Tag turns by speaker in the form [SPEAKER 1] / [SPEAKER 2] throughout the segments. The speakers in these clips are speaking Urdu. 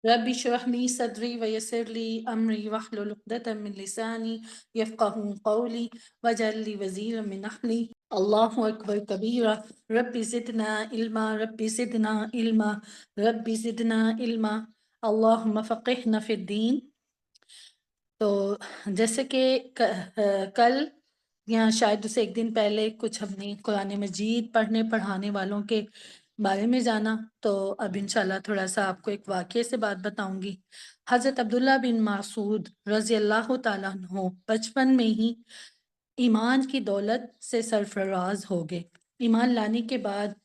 [SPEAKER 1] رب اشرح لی صدری ویسر لی امری واحلل عقدۃ من لسانی یفقهوا قولی واجعل لی وزیرا من اہلی اللہ اکبر کبیرا رب زدنا علما رب زدنا علما رب زدنا علما اللہم فقہنا فی الدین۔ تو جیسے کہ کل یا شاید اسے ایک دن پہلے کچھ ہم نے قرآن مجید پڑھنے پڑھانے والوں کے بارے میں جانا، تو اب انشاءاللہ تھوڑا سا آپ کو ایک واقعے سے بات بتاؤں گی۔ حضرت عبداللہ بن مسعود رضی اللہ تعالیٰ عنہ بچپن میں ہی ایمان کی دولت سے سرفراز ہو گئے۔ ایمان لانے کے بعد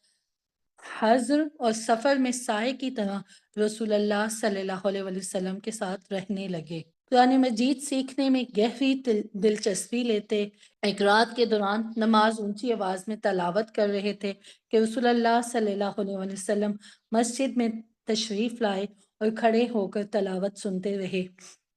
[SPEAKER 1] حضر اور سفر میں سائے کی طرح رسول اللہ صلی اللہ علیہ وسلم کے ساتھ رہنے لگے۔ قرآن مجید سیکھنے میں گہری دلچسپی لیتے، ایک رات کے دوران نماز اونچی آواز میں تلاوت کر رہے تھے کہ رسول اللہ صلی اللہ علیہ وسلم مسجد میں تشریف لائے اور کھڑے ہو کر تلاوت سنتے رہے۔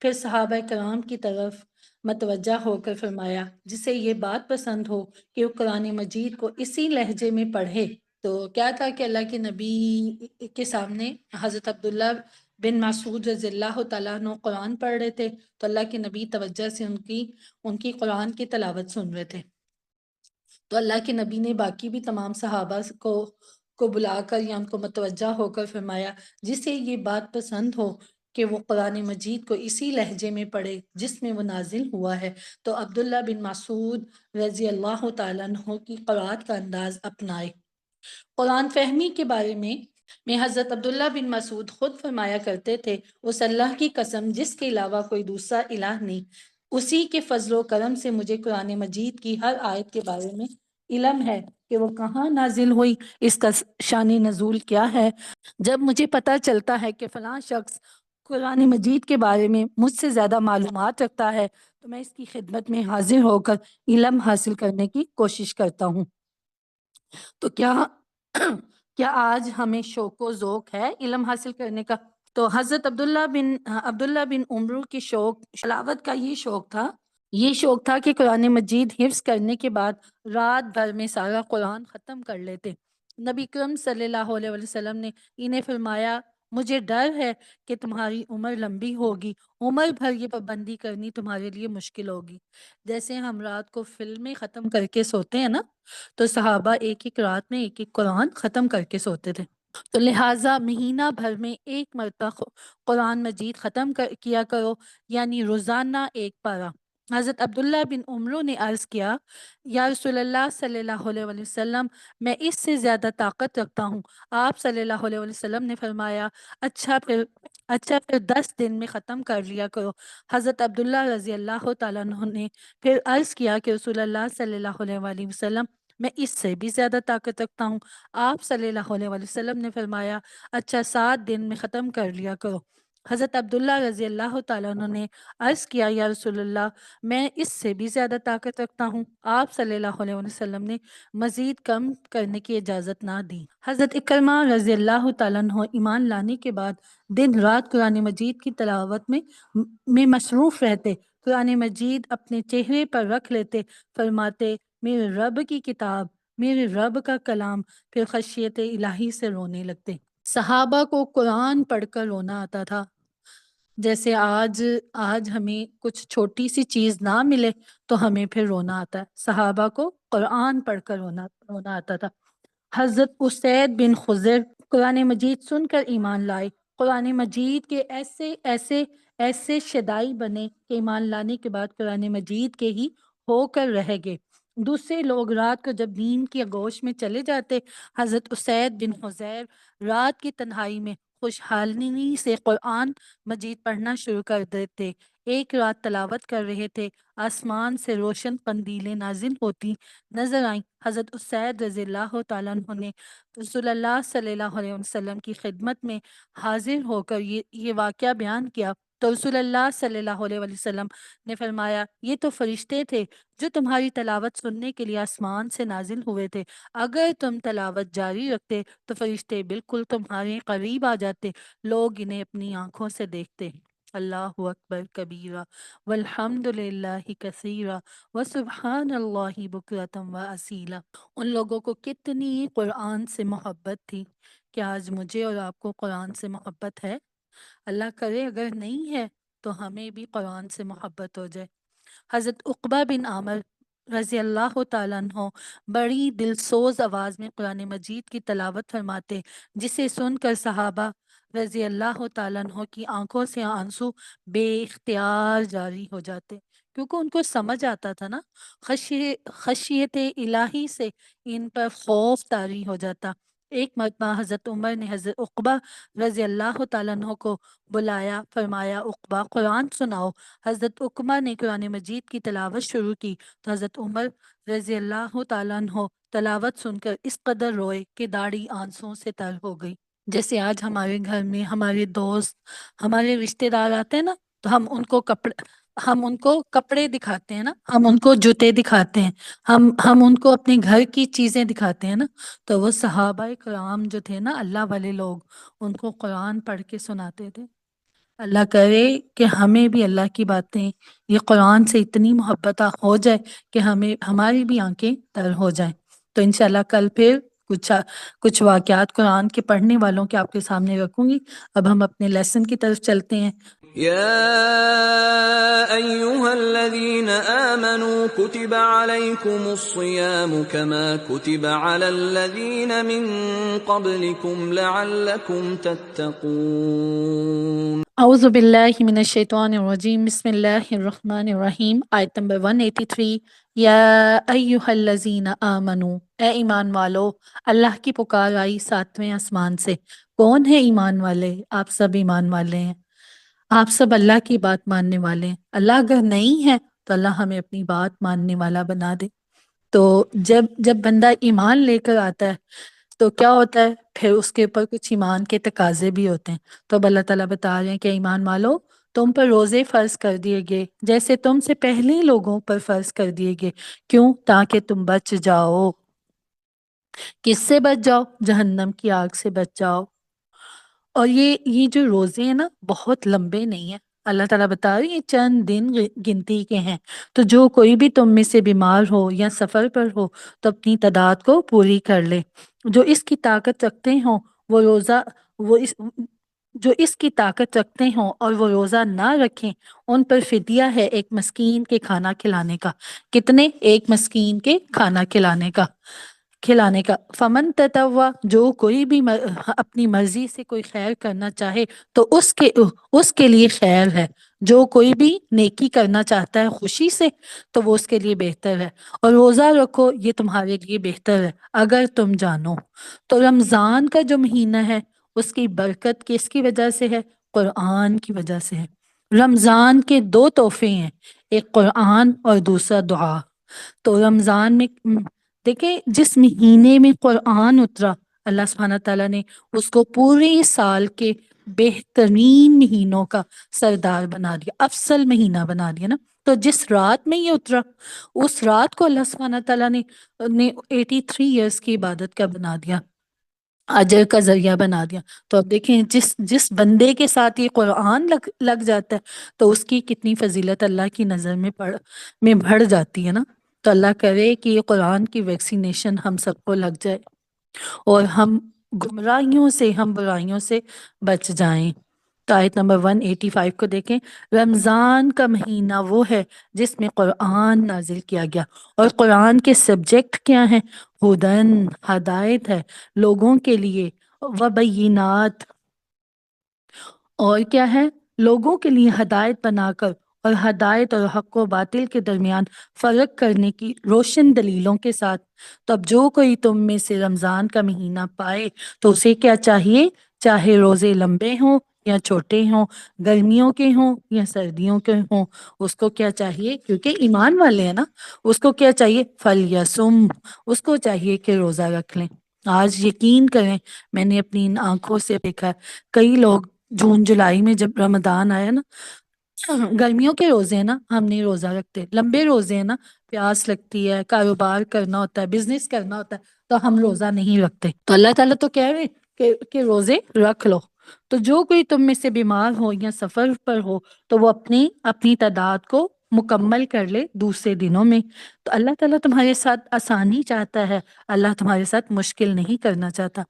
[SPEAKER 1] پھر صحابہ کرام کی طرف متوجہ ہو کر فرمایا، جسے یہ بات پسند ہو کہ وہ قرآن مجید کو اسی لہجے میں پڑھے۔ تو کیا تھا کہ اللہ کے نبی کے سامنے حضرت عبداللہ بن مسعود رضی اللہ تعالیٰ عنہ قرآن پڑھ رہے تھے، تو اللہ کے نبی توجہ سے ان کی قرآن کی تلاوت سن رہے تھے۔ تو اللہ کے نبی نے باقی بھی تمام صحابہ کو بلا کر یا ان کو متوجہ ہو کر فرمایا، جسے یہ بات پسند ہو کہ وہ قرآن مجید کو اسی لہجے میں پڑھے جس میں وہ نازل ہوا ہے، تو عبداللہ بن مسعود رضی اللہ تعالیٰ عنہ کی قرآت کا انداز اپنائے۔ قرآن فہمی کے بارے میں حضرت عبداللہ بن مسعود خود فرمایا کرتے تھے، اس اللہ کی قسم جس کے علاوہ کوئی دوسرا الہ نہیں، اسی کے فضل و کرم سے مجھے قرآن مجید کی ہر آیت کے بارے میں علم ہے کہ وہ کہاں نازل ہوئی، اس کا شان نزول کیا ہے۔ جب مجھے پتہ چلتا ہے کہ فلاں شخص قرآن مجید کے بارے میں مجھ سے زیادہ معلومات رکھتا ہے، تو میں اس کی خدمت میں حاضر ہو کر علم حاصل کرنے کی کوشش کرتا ہوں۔ تو کیا آج ہمیں شوق و ذوق ہے علم حاصل کرنے کا؟ تو حضرت عبداللہ بن عمرو کی تلاوت کا یہ شوق تھا کہ قرآن مجید حفظ کرنے کے بعد رات بھر میں سارا قرآن ختم کر لیتے۔ نبی کرم صلی اللہ علیہ وسلم نے انہیں فرمایا، مجھے ڈر ہے کہ تمہاری عمر لمبی ہوگی، عمر بھر یہ پابندی کرنی تمہارے لیے مشکل ہوگی۔ جیسے ہم رات کو فلمیں ختم کر کے سوتے ہیں نا، تو صحابہ ایک ایک رات میں ایک ایک قرآن ختم کر کے سوتے تھے۔ تو لہٰذا مہینہ بھر میں ایک مرتبہ قرآن مجید ختم کیا کرو، یعنی روزانہ ایک پارہ۔ حضرت عبداللہ بن عمرو نے عرض کیا، یا رسول اللہ صلی اللہ علیہ وسلم، میں اس سے زیادہ طاقت رکھتا ہوں۔ آپ صلی اللہ علیہ وسلم نے فرمایا، اچھا پھر 10 دن میں ختم کر لیا کرو۔ حضرت عبداللہ رضی اللہ تعالیٰ عنہ نے پھر عرض کیا کہ رسول اللہ صلی اللہ علیہ وسلم، میں اس سے بھی زیادہ طاقت رکھتا ہوں۔ آپ صلی اللہ علیہ وسلم نے فرمایا، اچھا 7 دن میں ختم کر لیا کرو۔ حضرت عبداللہ رضی اللہ تعالیٰ عنہ نے عرض کیا، یا رسول اللہ، میں اس سے بھی زیادہ طاقت رکھتا ہوں۔ آپ صلی اللہ علیہ وسلم نے مزید کم کرنے کی اجازت نہ دی۔ حضرت اکرمہ رضی اللہ تعالیٰ عنہ ایمان لانے کے بعد دن رات قرآن مجید کی تلاوت میں مصروف رہتے، قرآن مجید اپنے چہرے پر رکھ لیتے، فرماتے، میرے رب کی کتاب، میرے رب کا کلام، پھر خشیت الہی سے رونے لگتے۔ صحابہ کو قرآن پڑھ کر رونا آتا تھا، جیسے آج ہمیں کچھ چھوٹی سی چیز نہ ملے تو ہمیں پھر رونا آتا ہے، صحابہ کو قرآن پڑھ کر رونا آتا تھا۔ حضرت اسید بن خضر قرآن مجید سن کر ایمان لائے۔ قرآن مجید کے ایسے شدائی بنے کہ ایمان لانے کے بعد قرآن مجید کے ہی ہو کر رہ گئے۔ دوسرے لوگ رات کو جب نیند کی آغوش میں چلے جاتے، حضرت اسید بن حضیر رات کی تنہائی میں خوشحالی سے قرآن مجید پڑھنا شروع کر دیتے۔ ایک رات تلاوت کر رہے تھے، آسمان سے روشن قندیلیں نازل ہوتی نظر آئیں۔ حضرت اسید رضی اللہ تعالیٰ عنہ نے رسول اللہ صلی اللہ علیہ وسلم کی خدمت میں حاضر ہو کر یہ واقعہ بیان کیا، تو رسول اللہ صلی اللہ علیہ وسلم نے فرمایا، یہ تو فرشتے تھے جو تمہاری تلاوت سننے کے لیے آسمان سے نازل ہوئے تھے۔ اگر تم تلاوت جاری رکھتے تو فرشتے بالکل تمہارے قریب آ جاتے، لوگ انہیں اپنی آنکھوں سے دیکھتے۔ اللہ اکبر کبیرہ والحمد للہ کثیرہ وسبحان اللہ بکرۃ واصیلا۔ ان لوگوں کو کتنی قرآن سے محبت تھی، کہ آج مجھے اور آپ کو قرآن سے محبت ہے؟ اللہ کرے اگر نہیں ہے تو ہمیں بھی قرآن سے محبت ہو جائے۔ حضرت عقبہ بن عامر رضی اللہ تعالیٰ عنہ بڑی دل سوز آواز میں قرآن مجید کی تلاوت فرماتے، جسے سن کر صحابہ رضی اللہ تعالیٰ عنہ کی آنکھوں سے آنسو بے اختیار جاری ہو جاتے، کیونکہ ان کو سمجھ آتا تھا نا، خشیت الہی سے ان پر خوف طاری ہو جاتا۔ ایک مرتبہ حضرت عمر نے حضرت عقبہ رضی اللہ تعالیٰ عنہ کو بلایا، فرمایا عقبہ قرآن سناؤ۔ حضرت عقبہ نے قرآن مجید کی تلاوت شروع کی تو حضرت عمر رضی اللہ تعالیٰ عنہ تلاوت سن کر اس قدر روئے کہ داڑھی آنسوں سے تر ہو گئی۔ جیسے آج ہمارے گھر میں ہمارے دوست، ہمارے رشتہ دار آتے ہیں نا، تو ہم ان کو کپڑے دکھاتے ہیں نا، ہم ان کو جوتے دکھاتے ہیں، ہم ان کو اپنے گھر کی چیزیں دکھاتے ہیں نا، تو وہ صحابہ کرام جو تھے نا، اللہ والے لوگ، ان کو قرآن پڑھ کے سناتے تھے۔ اللہ کرے کہ ہمیں بھی اللہ کی باتیں، یہ قرآن سے اتنی محبت ہو جائے کہ ہماری بھی آنکھیں تر ہو جائیں۔ تو انشاءاللہ کل پھر کچھ واقعات قرآن کے پڑھنے والوں کے آپ کے سامنے رکھوں گی۔ اب ہم اپنے لیسن کی طرف چلتے ہیں۔
[SPEAKER 2] يا أيها الذين آمنوا كتب عليكم الصيام كما كتب على الذين من قبلكم لعلكم تتقون۔
[SPEAKER 1] اعوذ باللہ من الشیطان الرجیم، بسم اللہ الرحمن الرحیم۔ آیت نمبر 183۔ یا ایہا الذین آمنو، اے ایمان والو۔ اللہ کی پکار آئی 7ویں آسمان سے۔ کون ہے ایمان والے؟ آپ سب ایمان والے ہیں، آپ سب اللہ کی بات ماننے والے ہیں۔ اللہ اگر نہیں ہے تو اللہ ہمیں اپنی بات ماننے والا بنا دے۔ تو جب بندہ ایمان لے کر آتا ہے تو کیا ہوتا ہے؟ پھر اس کے اوپر کچھ ایمان کے تقاضے بھی ہوتے ہیں۔ تو اب اللہ تعالیٰ بتا رہے ہیں کہ ایمان والو، تم پر روزے فرض کر دیے گئے جیسے تم سے پہلے لوگوں پر فرض کر دیے گئے۔ کیوں؟ تاکہ تم بچ جاؤ۔ کس سے بچ جاؤ؟ جہنم کی آگ سے بچ جاؤ۔ اور یہ جو روزے ہیں نا، بہت لمبے نہیں ہیں۔ اللہ تعالیٰ بتا رہے ہیں یہ چند دن گنتی کے ہیں۔ تو جو کوئی بھی تم میں سے بیمار ہو یا سفر پر ہو تو اپنی تعداد کو پوری کر لے۔ جو اس کی طاقت رکھتے ہوں جو اس کی طاقت رکھتے ہوں اور وہ روزہ نہ رکھیں، ان پر فدیہ ہے ایک مسکین کے کھانا کھلانے کا۔ کتنے؟ ایک مسکین کے کھانا کھلانے کا۔ فمن تطوع، جو کوئی بھی اپنی مرضی سے کوئی خیر کرنا چاہے تو اس کے لیے خیر ہے۔ جو کوئی بھی نیکی کرنا چاہتا ہے خوشی سے تو وہ اس کے لیے بہتر ہے۔ اور روزہ رکھو، یہ تمہارے لیے بہتر ہے اگر تم جانو۔ تو رمضان کا جو مہینہ ہے اس کی برکت کس کی وجہ سے ہے؟ قرآن کی وجہ سے ہے۔ رمضان کے 2 تحفے ہیں، ایک قرآن اور دوسرا دعا۔ تو رمضان میں دیکھیں، جس مہینے میں قرآن اترا، اللہ سبحانہ تعالیٰ نے اس کو پورے سال کے بہترین مہینوں کا سردار بنا دیا، افضل مہینہ بنا دیا نا۔ تو جس رات میں یہ اترا، اس رات کو اللہ سبحانہ تعالیٰ نے 83 ایئرس کی عبادت کا بنا دیا، اجر کا ذریعہ بنا دیا۔ تو اب دیکھیں جس بندے کے ساتھ یہ قرآن لگ جاتا ہے تو اس کی کتنی فضیلت اللہ کی نظر میں بڑھ جاتی ہے نا۔ تو اللہ کرے کہ یہ قرآن کی ویکسینیشن ہم سب کو لگ جائے اور ہم گمراہیوں سے، ہم برائیوں سے بچ جائیں۔ تو آیت نمبر 185 کو دیکھیں۔ رمضان کا مہینہ وہ ہے جس میں قرآن نازل کیا گیا، اور قرآن کے سبجیکٹ کیا ہیں؟ ہدن، ہدایت ہے لوگوں کے لیے، وبینات، اور کیا ہے؟ لوگوں کے لیے ہدایت بنا کر، اور ہدایت اور حق و باطل کے درمیان فرق کرنے کی روشن دلیلوں کے ساتھ۔ تو اب جو کوئی تم میں سے رمضان کا مہینہ پائے تو اسے کیا چاہیے؟ چاہے روزے لمبے ہوں یا چھوٹے ہوں، گرمیوں کے ہوں یا سردیوں کے ہوں، اس کو کیا چاہیے؟ کیونکہ ایمان والے ہیں نا، اس کو کیا چاہیے؟ فَلْيَصُمْ، اس کو چاہیے کہ روزہ رکھ لیں۔ آج یقین کریں، میں نے اپنی ان آنکھوں سے دیکھا ہے، کئی لوگ جون جولائی میں جب رمضان آیا نا، گرمیوں کے روزے ہیں نا، ہم نہیں روزہ رکھتے، لمبے روزے ہیں نا، پیاس لگتی ہے، کاروبار کرنا ہوتا ہے، بزنس کرنا ہوتا ہے، تو ہم روزہ نہیں رکھتے۔ تو اللہ تعالیٰ تو کہہ رہے کہ روزے رکھ لو۔ تو جو کوئی تم میں سے بیمار ہو یا سفر پر ہو تو وہ اپنی تعداد کو مکمل کر لے دوسرے دنوں میں۔ تو اللہ تعالیٰ تمہارے ساتھ آسانی چاہتا ہے، اللہ تمہارے ساتھ مشکل نہیں کرنا چاہتا۔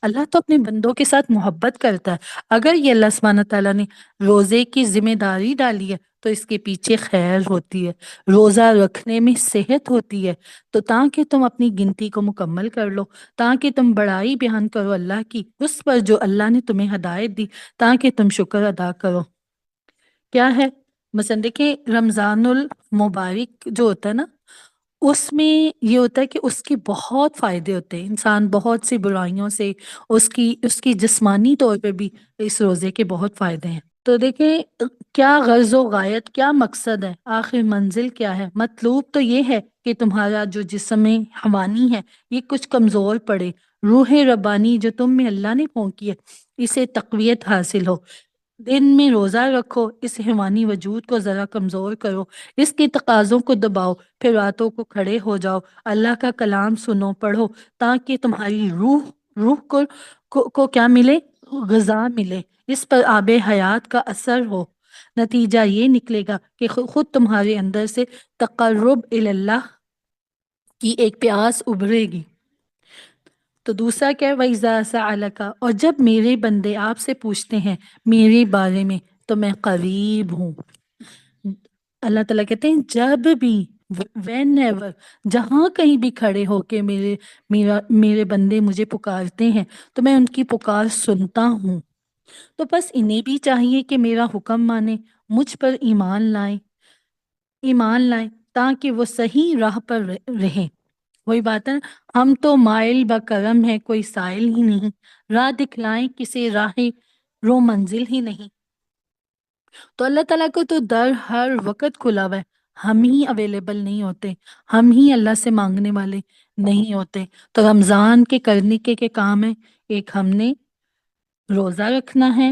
[SPEAKER 1] اللہ تو اپنے بندوں کے ساتھ محبت کرتا ہے۔ اگر یہ اللہ سبحانہ تعالیٰ نے روزے کی ذمہ داری ڈالی ہے تو اس کے پیچھے خیر ہوتی ہے، روزہ رکھنے میں صحت ہوتی ہے، تو تاکہ تم اپنی گنتی کو مکمل کر لو، تاکہ تم بڑائی بیان کرو اللہ کی اس پر جو اللہ نے تمہیں ہدایت دی، تاکہ تم شکر ادا کرو۔ کیا ہے؟ مثلا دیکھیں رمضان المبارک جو ہوتا ہے نا، اس میں یہ ہوتا ہے کہ اس کے بہت فائدے ہوتے ہیں، انسان بہت سی برائیوں سے، اس کی جسمانی طور پہ بھی اس روزے کے بہت فائدے ہیں۔ تو دیکھیں کیا غرض و غایت، کیا مقصد ہے، آخر منزل کیا ہے؟ مطلوب تو یہ ہے کہ تمہارا جو جسم حوانی ہے یہ کچھ کمزور پڑے، روح ربانی جو تم میں اللہ نے پھونکی ہے اسے تقویت حاصل ہو۔ دن میں روزہ رکھو، اس حیوانی وجود کو ذرا کمزور کرو، اس کے تقاضوں کو دباؤ، پھر راتوں کو کھڑے ہو جاؤ، اللہ کا کلام سنو، پڑھو، تاکہ تمہاری روح کو کیا ملے؟ غذا ملے، اس پر آب حیات کا اثر ہو۔ نتیجہ یہ نکلے گا کہ خود تمہارے اندر سے تقرب اللہ کی ایک پیاس ابھرے گی۔ تو دوسرا کیا ہے؟ وَإِذَا سَأَلَكَ، اور جب میرے بندے آپ سے پوچھتے ہیں میرے بارے میں تو میں قریب ہوں۔ اللہ تعالیٰ کہتے ہیں جب بھی، وین ایور، جہاں کہیں بھی کھڑے ہو کے میرے بندے مجھے پکارتے ہیں تو میں ان کی پکار سنتا ہوں۔ تو بس انہیں بھی چاہیے کہ میرا حکم مانیں، مجھ پر ایمان لائیں تاکہ وہ صحیح راہ پر رہیں۔ وہی بات ہے نا، ہم تو مائل بکرم ہے، کوئی سائل ہی نہیں، راہ دکھلائیں کسی راہ رو منزل ہی نہیں۔ تو اللہ تعالیٰ کو تو در ہر وقت کھلا ہوا ہے، ہم ہی اویلیبل نہیں ہوتے، ہم ہی اللہ سے مانگنے والے نہیں ہوتے۔ تو رمضان کے کرنے کے کام ہے، ایک ہم نے روزہ رکھنا ہے،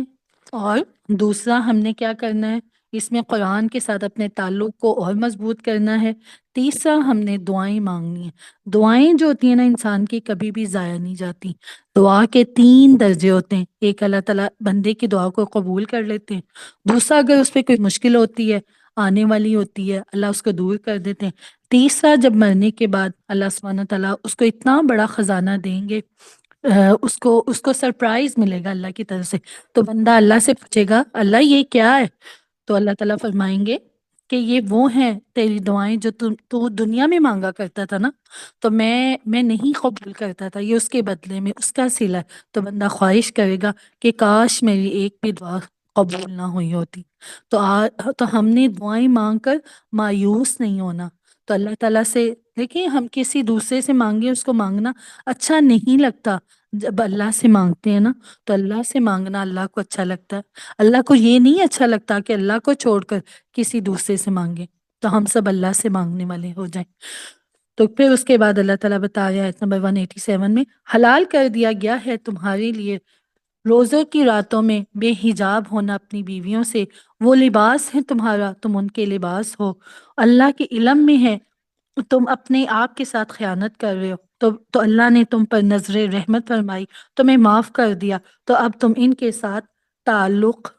[SPEAKER 1] اور دوسرا ہم نے کیا کرنا ہے، اس میں قرآن کے ساتھ اپنے تعلق کو اور مضبوط کرنا ہے، تیسرا ہم نے دعائیں مانگنی ہیں۔ دعائیں جو ہوتی ہیں نا انسان کی کبھی بھی ضائع نہیں جاتی۔ دعا کے 3 درجے ہوتے ہیں، ایک اللہ تعالیٰ بندے کی دعا کو قبول کر لیتے ہیں، دوسرا اگر اس پہ کوئی مشکل ہوتی ہے، آنے والی ہوتی ہے، اللہ اس کو دور کر دیتے ہیں، تیسرا جب مرنے کے بعد اللہ سبحانہ تعالیٰ اس کو اتنا بڑا خزانہ دیں گے، اس کو سرپرائز ملے گا اللہ کی طرف سے، تو بندہ اللہ سے پوچھے گا اللہ یہ کیا ہے؟ تو اللہ تعالیٰ فرمائیں گے کہ یہ وہ ہیں تیری دعائیں جو تو دنیا میں مانگا کرتا تھا نا، تو میں نہیں قبول کرتا تھا، یہ اس کے بدلے میں اس کا صلہ ہے۔ تو بندہ خواہش کرے گا کہ کاش میری ایک بھی دعا قبول نہ ہوئی ہوتی۔ تو ہم نے دعائیں مانگ کر مایوس نہیں ہونا۔ تو اللہ تعالیٰ سے دیکھیں، ہم کسی دوسرے سے مانگے، اس کو مانگنا اچھا نہیں لگتا، جب اللہ سے مانگتے ہیں نا تو اللہ سے مانگنا اللہ کو اچھا لگتا ہے۔ اللہ کو یہ نہیں اچھا لگتا کہ اللہ کو چھوڑ کر کسی دوسرے سے مانگے، تو ہم سب اللہ سے مانگنے والے ہو جائیں۔ تو پھر اس کے بعد اللہ تعالیٰ بتا رہا ہے آیت نمبر 187 میں، حلال کر دیا گیا ہے تمہارے لیے روزوں کی راتوں میں بے حجاب ہونا اپنی بیویوں سے، وہ لباس ہے تمہارا، تم ان کے لباس ہو، اللہ کے علم میں ہے تم اپنے آپ کے ساتھ خیانت کر رہے ہو، تو اللہ نے تم پر نظر رحمت فرمائی، تمہیں معاف کر دیا، تو اب تم ان کے ساتھ تعلق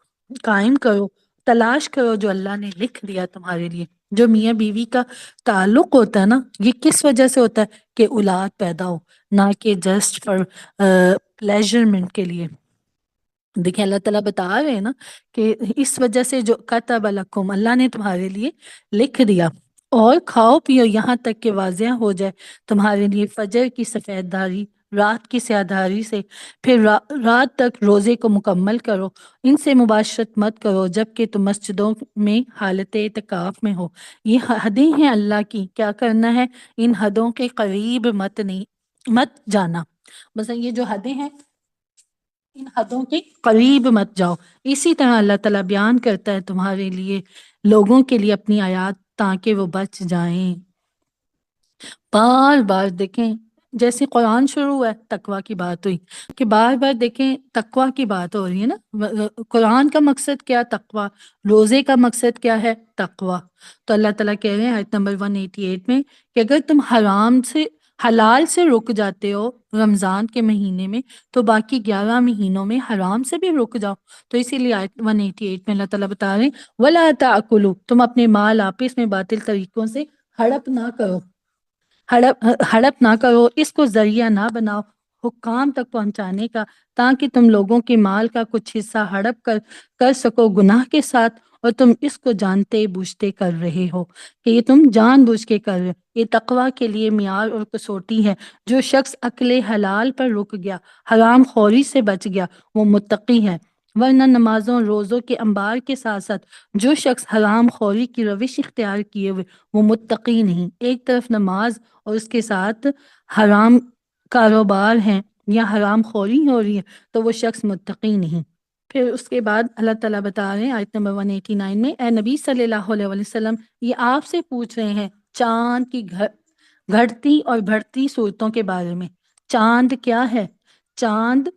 [SPEAKER 1] قائم کرو، تلاش کرو جو اللہ نے لکھ دیا تمہارے لیے۔ جو میاں بیوی کا تعلق ہوتا ہے نا، یہ کس وجہ سے ہوتا ہے؟ کہ اولاد پیدا ہو، نہ کہ جسٹ فار پلیجرمنٹ کے لیے۔ دیکھیں اللہ تعالیٰ بتا رہے ہیں نا کہ اس وجہ سے جو کتب لکم، اللہ نے تمہارے لیے لکھ دیا، اور کھاؤ پیو یہاں تک کہ واضح ہو جائے تمہارے لیے فجر کی سفید داری رات کی سیاہ دھاری سے، پھر رات تک روزے کو مکمل کرو، ان سے مباشرت مت کرو جبکہ تم مسجدوں میں حالت اعتکاف میں ہو۔ یہ حدیں ہیں اللہ کی، کیا کرنا ہے؟ ان حدوں کے قریب مت جانا۔ مثلا یہ جو حدیں ہیں ان حدوں کے قریب مت جاؤ۔ اسی طرح اللہ تعالیٰ بیان کرتا ہے تمہارے لیے، لوگوں کے لیے اپنی آیات تاکہ وہ بچ جائیں۔ بار بار دیکھیں، جیسے قرآن شروع ہوا ہے تقوی کی بات ہوئی، کہ بار بار دیکھیں تقوی کی بات ہو رہی ہے نا۔ قرآن کا مقصد کیا؟ تقوی۔ روزے کا مقصد کیا ہے؟ تقوی۔ تو اللہ تعالیٰ کہہ رہے ہیں آیت نمبر 188 میں کہ اگر تم حلال سے رک جاتے ہو رمضان کے مہینے میں تو باقی 11 مہینوں میں حرام سے بھی رک جاؤ۔ تو اسی لیے آیت 188 میں اللہ تعالیٰ بتا رہے ہیں وَلَا تَأْكُلُوا، تم اپنے مال آپس میں باطل طریقوں سے ہڑپ نہ کرو، اس کو ذریعہ نہ بناؤ، حکام تک پہنچانے کا، تاکہ تم لوگوں کے مال کا کچھ حصہ ہڑپ کر سکو گناہ کے ساتھ، اور تم اس کو جانتے بوجھتے کر رہے ہو کہ یہ تم جان بوجھ کے کر رہے ہو۔ یہ تقوی کے لیے معیار اور کسوٹی ہے۔ جو شخص عقل حلال پر رک گیا، حرام خوری سے بچ گیا، وہ متقی ہے۔ ورنہ نمازوں روزوں کے انبار کے ساتھ ساتھ جو شخص حرام خوری کی روش اختیار کیے ہوئے، وہ متقی نہیں۔ ایک طرف نماز اور اس کے ساتھ حرام کاروبار ہیں یا حرام خوری ہو رہی ہے، تو وہ شخص متقی نہیں۔ پھر اس کے بعد اللہ تعالیٰ بتا رہے ہیں آیت نمبر 189 میں، اے نبی صلی اللہ علیہ وسلم، یہ آپ سے پوچھ رہے ہیں چاند کی گھٹتی اور بڑھتی صورتوں کے بارے میں۔ چاند کیا ہے؟ چاند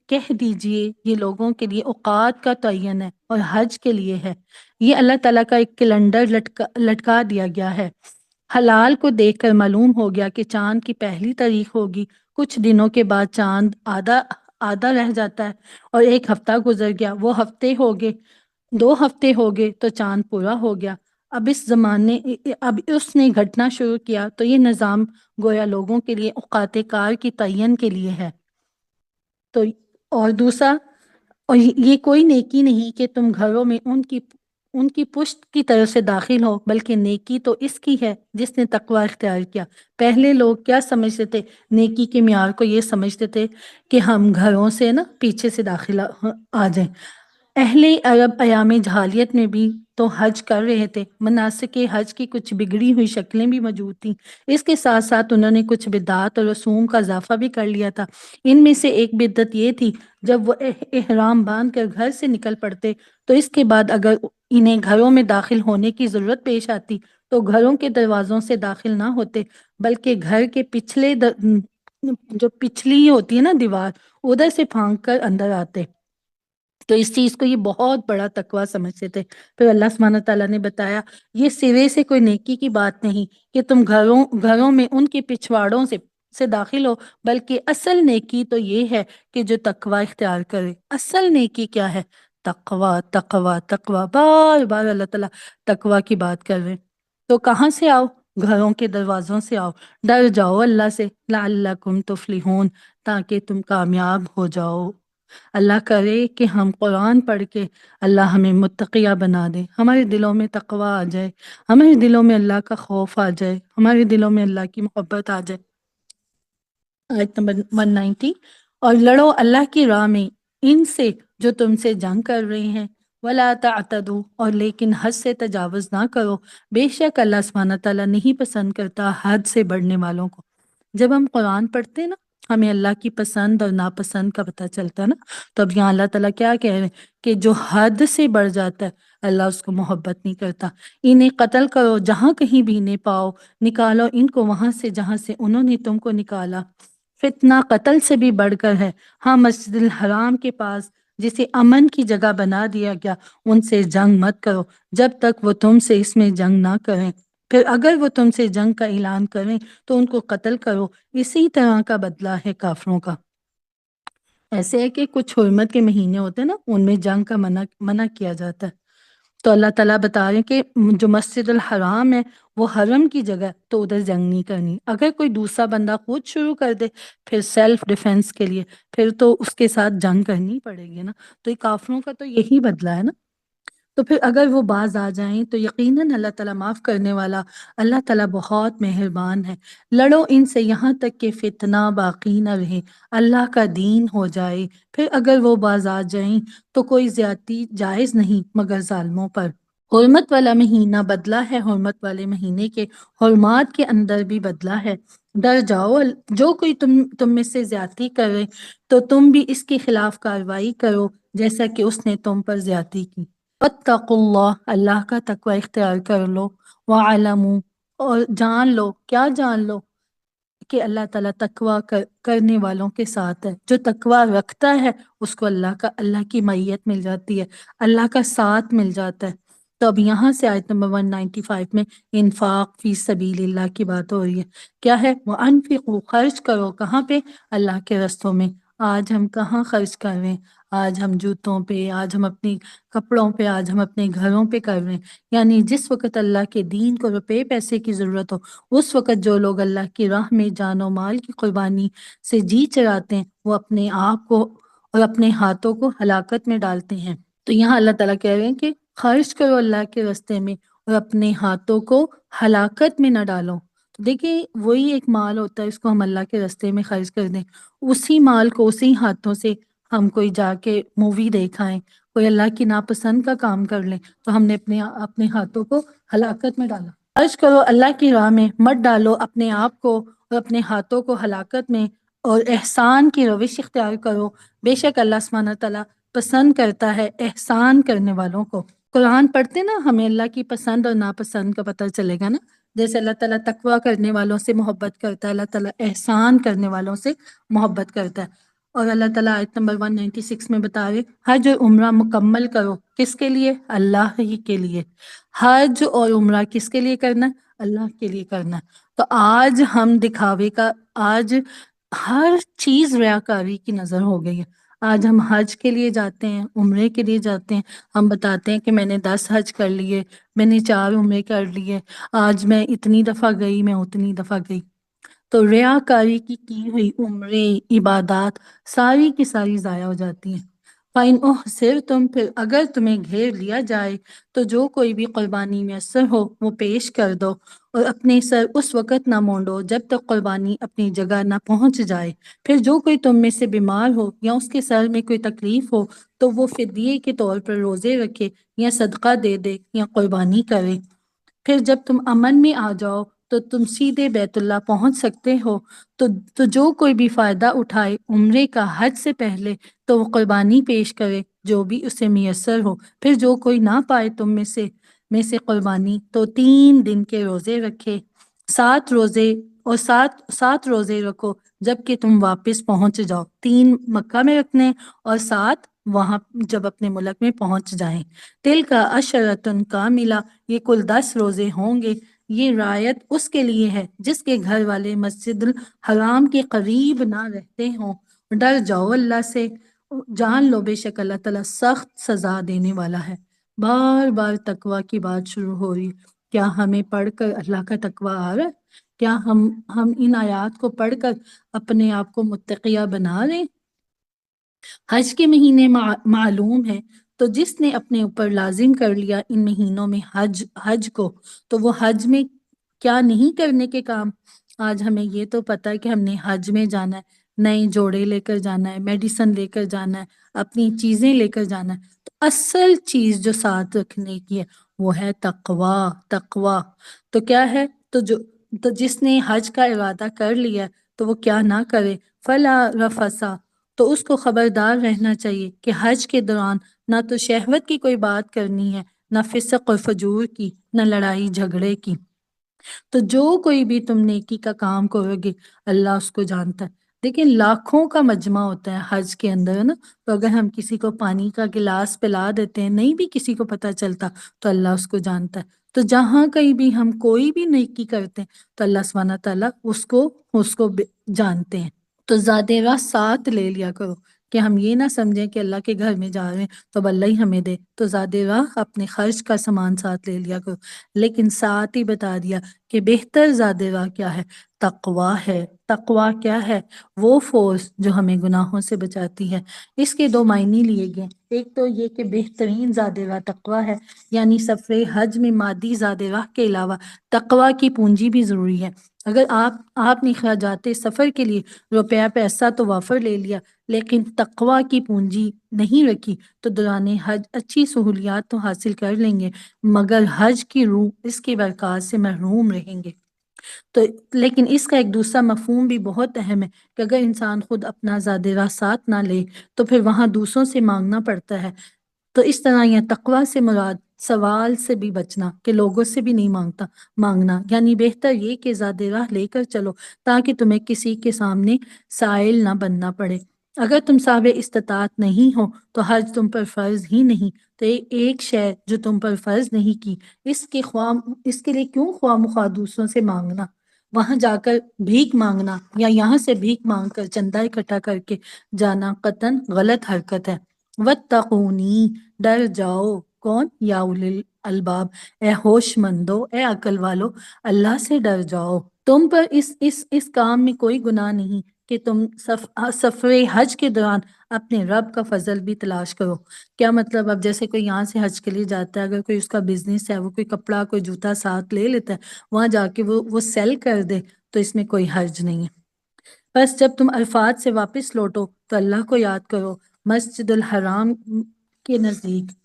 [SPEAKER 1] کہہ دیجئے یہ لوگوں کے لیے اوقات کا تعین ہے اور حج کے لیے ہے۔ یہ اللہ تعالیٰ کا ایک کیلنڈر لٹکا دیا گیا ہے۔ حلال کو دیکھ کر معلوم ہو گیا کہ چاند کی پہلی تاریخ ہوگی، کچھ دنوں کے بعد چاند آدھا رہ جاتا ہے، اور ایک ہفتہ گزر گیا، وہ ہفتے ہو گئے، 2 ہفتے ہو گئے تو چاند پورا ہو گیا۔ اب اس نے گھٹنا شروع کیا، تو یہ نظام گویا لوگوں کے لیے اوقات کار کی تعین کے لیے ہے۔ تو اور دوسرا، اور یہ کوئی نیکی نہیں کہ تم گھروں میں ان کی پشت کی طرف سے داخل ہو، بلکہ نیکی تو اس کی ہے جس نے تقوی اختیار کیا۔ پہلے لوگ کیا سمجھتے تھے؟ نیکی کے معیار کو یہ سمجھتے تھے کہ ہم گھروں سے پیچھے سے داخل آ جائیں۔ اہل عرب ایام جہالیت میں بھی تو حج کر رہے تھے، مناسک حج کی کچھ بگڑی ہوئی شکلیں بھی موجود تھیں۔ اس کے ساتھ ساتھ انہوں نے کچھ بدعات اور رسوم کا اضافہ بھی کر لیا تھا۔ ان میں سے ایک بدعت یہ تھی، جب وہ احرام باندھ کر گھر سے نکل پڑتے تو اس کے بعد اگر انہیں گھروں میں داخل ہونے کی ضرورت پیش آتی تو گھروں کے دروازوں سے داخل نہ ہوتے، بلکہ گھر کے جو پچھلی ہوتی ہے نا دیوار، ادھر سے پھانک کر اندر آتے۔ تو اس چیز کو یہ بہت بڑا تقوی سمجھتے تھے۔ پھر اللہ سبحانہ تعالیٰ نے بتایا یہ سرے سے کوئی نیکی کی بات نہیں کہ تم گھروں میں ان کے پچھواڑوں سے داخل ہو، بلکہ اصل نیکی تو یہ ہے کہ جو تقوی اختیار کرے۔ اصل نیکی کیا ہے؟ تقوی، تقوی، تقوی، بار بار اللہ تعالیٰ تقوی کی بات کر رہے ہیں۔ تو کہاں سے آؤ؟ گھروں کے دروازوں سے آؤ، ڈر جاؤ اللہ سے، لعلکم تفلحون، تاکہ تم کامیاب ہو جاؤ۔ اللہ کرے کہ ہم قرآن پڑھ کے اللہ ہمیں متقیہ بنا دے، ہمارے دلوں میں تقوی آ جائے، ہمارے دلوں میں اللہ کا خوف آ جائے، ہمارے دلوں میں اللہ کی محبت آ جائے۔ آیت نمبر 190، اور لڑو اللہ کی راہ میں ان سے جو تم سے جنگ کر رہے ہیں، وَلَا تَعْتَدُوا، اور لیکن حد سے تجاوز نہ کرو، بے شک اللہ سبحانہ تعالیٰ نہیں پسند کرتا حد سے بڑھنے والوں کو۔ جب ہم قرآن پڑھتے ہیں نا، ہمیں اللہ کی پسند اور ناپسند کا پتہ چلتا ہے نا، تو اب یہاں اللہ تعالیٰ کیا کہہ رہے ہیں کہ جو حد سے بڑھ جاتا ہے اللہ اس کو محبت نہیں کرتا۔ انہیں قتل کرو جہاں کہیں بھی انہیں پاؤ، نکالو ان کو وہاں سے جہاں سے انہوں نے تم کو نکالا۔ فتنہ قتل سے بھی بڑھ کر ہے۔ ہاں، مسجد الحرام کے پاس جسے امن کی جگہ بنا دیا گیا، ان سے جنگ مت کرو جب تک وہ تم سے اس میں جنگ نہ کریں، پھر اگر وہ تم سے جنگ کا اعلان کریں تو ان کو قتل کرو، اسی طرح کا بدلہ ہے کافروں کا۔ ایسے ہے کہ کچھ حرمت کے مہینے ہوتے ہیں نا، ان میں جنگ کا منع کیا جاتا ہے۔ تو اللہ تعالیٰ بتا رہے ہیں کہ جو مسجد الحرام ہے وہ حرم کی جگہ ہے، تو ادھر جنگ نہیں کرنی۔ اگر کوئی دوسرا بندہ خود شروع کر دے پھر سیلف ڈیفenس کے لیے، پھر تو اس کے ساتھ جنگ کرنی پڑے گی نا۔ تو یہ کافروں کا تو یہی بدلہ ہے نا۔ تو پھر اگر وہ باز آ جائیں تو یقیناً اللہ تعالیٰ معاف کرنے والا، اللہ تعالیٰ بہت مہربان ہے۔ لڑو ان سے یہاں تک کہ فتنہ باقی نہ رہے، اللہ کا دین ہو جائے۔ پھر اگر وہ باز آ جائیں تو کوئی زیادتی جائز نہیں مگر ظالموں پر۔ حرمت والا مہینہ بدلہ ہے حرمت والے مہینے کے، حرمات کے اندر بھی بدلہ ہے۔ ڈر جاؤ، جو کوئی تم میں سے زیادتی کرے تو تم بھی اس کے خلاف کارروائی کرو جیسا کہ اس نے تم پر زیادتی کی۔ واتقوا اللہ، اللہ کا تقوی اختیار کر لو۔ وَاعْلَمُوا، اور جان لو، کیا جان لو؟ کہ اللہ تعالیٰ تقوی کرنے والوں کے ساتھ ہے۔ جو تقوی رکھتا ہے اس کو اللہ کی معیت مل جاتی ہے، اللہ کا ساتھ مل جاتا ہے۔ تو اب یہاں سے آیت نمبر 195 میں انفاق فی سبیل اللہ کی بات ہو رہی ہے۔ کیا ہے؟ وَأَنفِقُوا، خرچ کرو، کہاں پہ؟ اللہ کے رستوں میں۔ آج ہم کہاں خرچ کر رہے ہیں؟ آج ہم جوتوں پہ، آج ہم اپنی کپڑوں پہ، آج ہم اپنے گھروں پہ کر رہے ہیں۔ یعنی جس وقت اللہ کے دین کو روپے پیسے کی ضرورت ہو، اس وقت جو لوگ اللہ کی راہ میں جان و مال کی قربانی سے جی چراتے ہیں، وہ اپنے آپ کو اور اپنے ہاتھوں کو ہلاکت میں ڈالتے ہیں۔ تو یہاں اللہ تعالیٰ کہہ رہے ہیں کہ خرچ کرو اللہ کے راستے میں اور اپنے ہاتھوں کو ہلاکت میں نہ ڈالو۔ تو دیکھیں، وہی ایک مال ہوتا ہے، اس کو ہم اللہ کے راستے میں خرچ کر دیں، اسی مال کو اسی ہاتھوں سے ہم کوئی جا کے مووی دیکھ آئیں، کوئی اللہ کی ناپسند کا کام کر لیں، تو ہم نے اپنے ہاتھوں کو ہلاکت میں ڈالا۔ خرچ کرو اللہ کی راہ میں، مت ڈالو اپنے آپ کو اور اپنے ہاتھوں کو ہلاکت میں، اور احسان کی روش اختیار کرو۔ بے شک اللہ سبحانہ تعالیٰ پسند کرتا ہے احسان کرنے والوں کو۔ قرآن پڑھتے نا، ہمیں اللہ کی پسند اور ناپسند کا پتہ چلے گا نا۔ جیسے اللہ تعالیٰ تقویٰ کرنے والوں سے محبت کرتا ہے، اللہ تعالیٰ احسان کرنے والوں سے محبت کرتا ہے۔ اور اللہ تعالیٰ آیت نمبر 196 میں بتا رہے، حج اور عمرہ مکمل کرو۔ کس کے لیے؟ اللہ ہی کے لیے۔ حج اور عمرہ کس کے لیے کرنا ہے؟ اللہ کے لیے کرنا ہے۔ تو آج ہم دکھاوے کا، آج ہر چیز ریاکاری کی نظر ہو گئی ہے۔ آج ہم حج کے لیے جاتے ہیں، عمرے کے لیے جاتے ہیں، ہم بتاتے ہیں کہ میں نے 10 حج کر لیے، میں نے 4 عمرے کر لیے، آج میں اتنی دفعہ گئی، میں اتنی دفعہ گئی۔ تو ریاکاری کی ہوئی عمرے، عبادات ساری کی ساری ضائع ہو جاتی ہیں۔ فَإِنْ أُحْصِرْتُمْ، پھر اگر تمہیں گھیر لیا جائے تو جو کوئی بھی قربانی میسر ہو وہ پیش کر دو، اور اپنے سر اس وقت نہ مونڈو جب تک قربانی اپنی جگہ نہ پہنچ جائے۔ پھر جو کوئی تم میں سے بیمار ہو یا اس کے سر میں کوئی تکلیف ہو تو وہ فدیے کے طور پر روزے رکھے یا صدقہ دے دے یا قربانی کرے۔ پھر جب تم امن میں آ جاؤ تو تم سیدھے بیت اللہ پہنچ سکتے ہو۔ تو جو کوئی بھی فائدہ اٹھائے عمرے کا حج سے پہلے تو وہ قربانی پیش کرے جو بھی اسے میسر ہو۔ پھر جو کوئی نہ پائے تم میں سے قربانی تو 3 دن کے روزے رکھے، 7 روزے اور 7 روزے رکھو جب کہ تم واپس پہنچ جاؤ۔ 3 مکہ میں رکھنے اور 7 وہاں جب اپنے ملک میں پہنچ جائیں۔ تل کا عشرۃ کاملہ، یہ کل 10 روزے ہوں گے۔ یہ رعایت اس کے لیے ہے جس کے گھر والے مسجد الحرام کے قریب نہ رہتے ہوں۔ ڈر جاؤ اللہ سے، جان لو بے شک اللہ تعالیٰ سخت سزا دینے والا ہے۔ بار بار تقوی کی بات شروع ہو رہی ہے۔ کیا ہمیں پڑھ کر اللہ کا تقوی آ رہا ہے؟ کیا ہم ان آیات کو پڑھ کر اپنے آپ کو متقیہ بنا رہے ہیں؟ حج کے مہینے معلوم ہے، تو جس نے اپنے اوپر لازم کر لیا ان مہینوں میں حج کو، تو وہ حج میں کیا نہیں کرنے کے کام۔ آج ہمیں یہ تو پتہ ہے کہ ہم نے حج میں جانا ہے، نئے جوڑے لے کر جانا ہے، میڈیسن لے کر جانا ہے، اپنی چیزیں لے کر جانا ہے۔ تو اصل چیز جو ساتھ رکھنے کی ہے وہ ہے تقوی۔ تو کیا ہے؟ تو جس نے حج کا ارادہ کر لیا تو وہ کیا نہ کرے، فلا رفسا، تو اس کو خبردار رہنا چاہیے کہ حج کے دوران نہ تو شہوت کی کوئی بات کرنی ہے، نہ فسق اور فجور کی، نہ لڑائی جھگڑے کی۔ تو جو کوئی بھی تم نیکی کا کام کرو گے اللہ اس کو جانتا ہے۔ دیکھیں، لاکھوں کا مجمع ہوتا ہے حج کے اندر، ہے نا؟ تو اگر ہم کسی کو پانی کا گلاس پلا دیتے ہیں، نہیں بھی کسی کو پتہ چلتا، تو اللہ اس کو جانتا ہے۔ تو جہاں کہیں بھی ہم کوئی بھی نیکی کرتے ہیں تو اللہ سبحانہ تعالیٰ اس کو جانتے ہیں۔ تو زیادہ راہ ساتھ لے لیا کرو، کہ ہم یہ نہ سمجھیں کہ اللہ کے گھر میں جا رہے ہیں تو اب اللہ ہی ہمیں دے۔ تو زیادہ راہ اپنے خرچ کا سامان ساتھ لے لیا کرو، لیکن ساتھ ہی بتا دیا کہ بہتر زیادہ راہ کیا ہے؟ تقوی ہے۔ تقوی کیا ہے؟ وہ فورس جو ہمیں گناہوں سے بچاتی ہے۔ اس کے 2 معنی لیے گئے، ایک تو یہ کہ بہترین زیادہ راہ تقوی ہے، یعنی سفر حج میں مادی زیادہ راہ کے علاوہ تقوی کی پونجی بھی ضروری ہے۔ اگر آپ نے اخراجات سفر کے لیے روپیہ پیسہ تو وافر لے لیا، لیکن تقوی کی پونجی نہیں رکھی، تو دوران حج اچھی سہولیات تو حاصل کر لیں گے مگر حج کی روح اس کی برکات سے محروم رہیں گے۔ تو لیکن اس کا ایک دوسرا مفہوم بھی بہت اہم ہے کہ اگر انسان خود اپنا زیادہ راہ ساتھ نہ لے تو پھر وہاں دوسروں سے مانگنا پڑتا ہے۔ تو اس طرح یہ تقوی سے مراد سوال سے بھی بچنا، کہ لوگوں سے بھی نہیں مانگنا، یعنی بہتر یہ کہ زیادہ راہ لے کر چلو تاکہ تمہیں کسی کے سامنے سائل نہ بننا پڑے۔ اگر تم صاحب استطاعت نہیں ہو تو حج تم پر فرض ہی نہیں۔ تو ایک شے جو تم پر فرض نہیں کی، اس کے لیے کیوں خواہ مخواہ دوسروں سے مانگنا؟ وہاں جا کر بھیک مانگنا یا یہاں سے بھیک مانگ کر چندہ اکٹھا کر کے جانا قطعاً غلط حرکت ہے۔ وَاتَّقُونِی، ڈر جاؤ، کون؟ یا اولی الباب، اے ہوش مندو، اے عقل والو، اللہ سے ڈر جاؤ۔ تم پر اس کام میں کوئی گناہ نہیں کہ تم سفر حج کے دوران اپنے رب کا فضل بھی تلاش کرو۔ کیا مطلب؟ اب جیسے کوئی یہاں سے حج کے لیے جاتا ہے، اگر کوئی اس کا بزنس ہے، وہ کوئی کپڑا کوئی جوتا ساتھ لے لیتا ہے، وہاں جا کے وہ سیل کر دے تو اس میں کوئی حرج نہیں ہے۔ بس جب تم عرفات سے واپس لوٹو تو اللہ کو یاد کرو مسجد الحرام کے نزدیک۔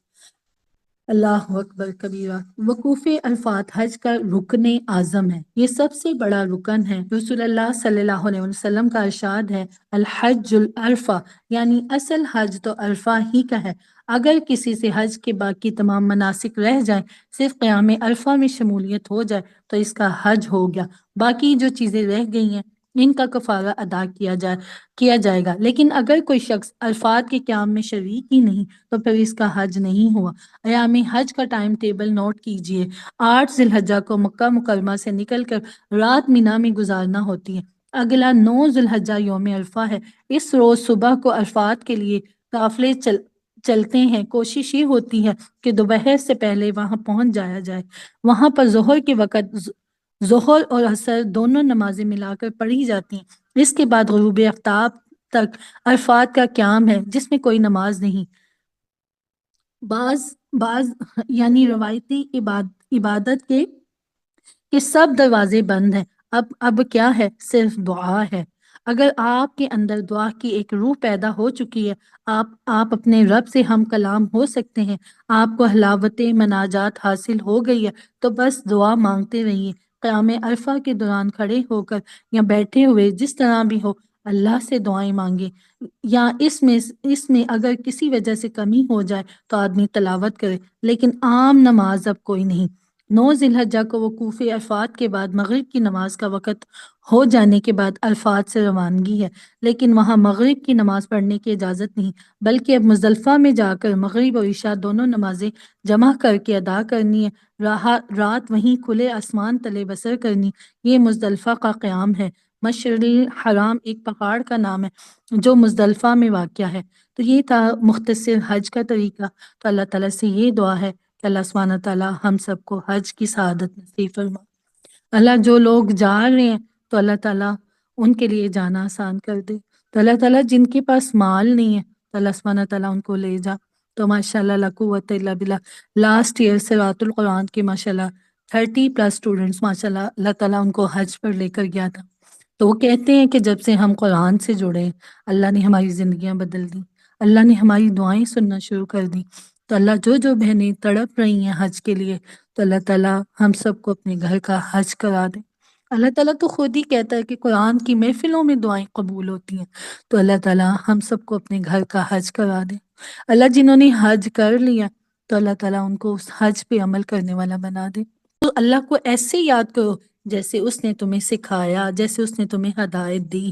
[SPEAKER 1] اللہ اکبر کبیرہ۔ وقوف عرفات حج کا رکن اعظم ہے، یہ سب سے بڑا رکن ہے۔ رسول اللہ صلی اللہ علیہ وسلم کا ارشاد ہے، الحج العرفہ، یعنی اصل حج تو عرفہ ہی کا ہے۔ اگر کسی سے حج کے باقی تمام مناسک رہ جائیں، صرف قیام عرفہ میں شمولیت ہو جائے تو اس کا حج ہو گیا۔ باقی جو چیزیں رہ گئی ہیں ان کا کفارہ ادا کیا جائے گا، لیکن اگر کوئی شخص عرفات کے قیام میں شریک ہی نہیں تو پھر اس کا حج نہیں ہوا۔ ایام حج کا ٹائم ٹیبل نوٹ کیجئے۔ 8 ذی الحجہ کو مکہ مکرمہ سے نکل کر رات مینا میں گزارنا ہوتی ہے۔ اگلا 9 ذی الحجہ یوم عرفہ ہے۔ اس روز صبح کو عرفات کے لیے قافلے چلتے ہیں۔ کوشش یہ ہوتی ہے کہ دوپہر سے پہلے وہاں پہنچ جایا جائے۔ وہاں پر ظہر کے وقت ظہر اور عصر دونوں نمازیں ملا کر پڑھی جاتی ہیں۔ اس کے بعد غروب آفتاب تک عرفات کا قیام ہے جس میں کوئی نماز نہیں۔ بعض یعنی روایتی عبادت کے سب دروازے بند ہیں۔ اب کیا ہے؟ صرف دعا ہے۔ اگر آپ کے اندر دعا کی ایک روح پیدا ہو چکی ہے، آپ اپنے رب سے ہم کلام ہو سکتے ہیں، آپ کو حلاوت مناجات حاصل ہو گئی ہے، تو بس دعا مانگتے رہیے۔ قیام عرفہ کے دوران کھڑے ہو کر یا بیٹھے ہوئے جس طرح بھی ہو اللہ سے دعائیں مانگے، یا اس میں اگر کسی وجہ سے کمی ہو جائے تو آدمی تلاوت کرے، لیکن عام نماز اب کوئی نہیں۔ 9 ذی الحجہ کو وقوف عرفات کے بعد مغرب کی نماز کا وقت ہو جانے کے بعد عرفات سے روانگی ہے، لیکن وہاں مغرب کی نماز پڑھنے کی اجازت نہیں، بلکہ اب مزدلفہ میں جا کر مغرب اور عشاء دونوں نمازیں جمع کر کے ادا کرنی ہے۔ رات وہیں کھلے آسمان تلے بسر کرنی، یہ مزدلفہ کا قیام ہے۔ مشعر حرام ایک پہاڑ کا نام ہے جو مزدلفہ میں واقع ہے۔ تو یہ تھا مختصر حج کا طریقہ۔ تو اللہ تعالیٰ سے یہ دعا ہے کہ اللہ سبحانہ تعالیٰ ہم سب کو حج کی سعادت نصیب فرما۔ اللہ جو لوگ جا رہے ہیں تو اللہ تعالیٰ ان کے لیے جانا آسان کر دے۔ تو اللہ تعالیٰ جن کے پاس مال نہیں ہے تو اللہ سبحانہ تعالیٰ ان کو لے جا۔ تو ماشاءاللہ لا قوت الا باللہ، لاسٹ ایئر سراۃ القرآن کے ماشاءاللہ 30+ اسٹوڈنٹس ماشاءاللہ اللہ تعالیٰ ان کو حج پر لے کر گیا تھا۔ تو وہ کہتے ہیں کہ جب سے ہم قرآن سے جڑے اللہ نے ہماری زندگیاں بدل دی، اللہ نے ہماری دعائیں سننا شروع کر دی۔ تو اللہ جو بہنیں تڑپ رہی ہیں حج کے لیے تو اللہ تعالیٰ ہم سب کو اپنے گھر کا حج کرا دے۔ اللہ تعالیٰ تو خود ہی کہتا ہے کہ قرآن کی محفلوں میں دعائیں قبول ہوتی ہیں۔ تو اللہ تعالیٰ ہم سب کو اپنے گھر کا حج کرا دے۔ اللہ جنہوں نے حج کر لیا تو اللہ تعالیٰ ان کو اس حج پہ عمل کرنے والا بنا دے۔ تو اللہ کو ایسے یاد کرو جیسے اس نے تمہیں سکھایا، جیسے اس نے تمہیں ہدایت دی۔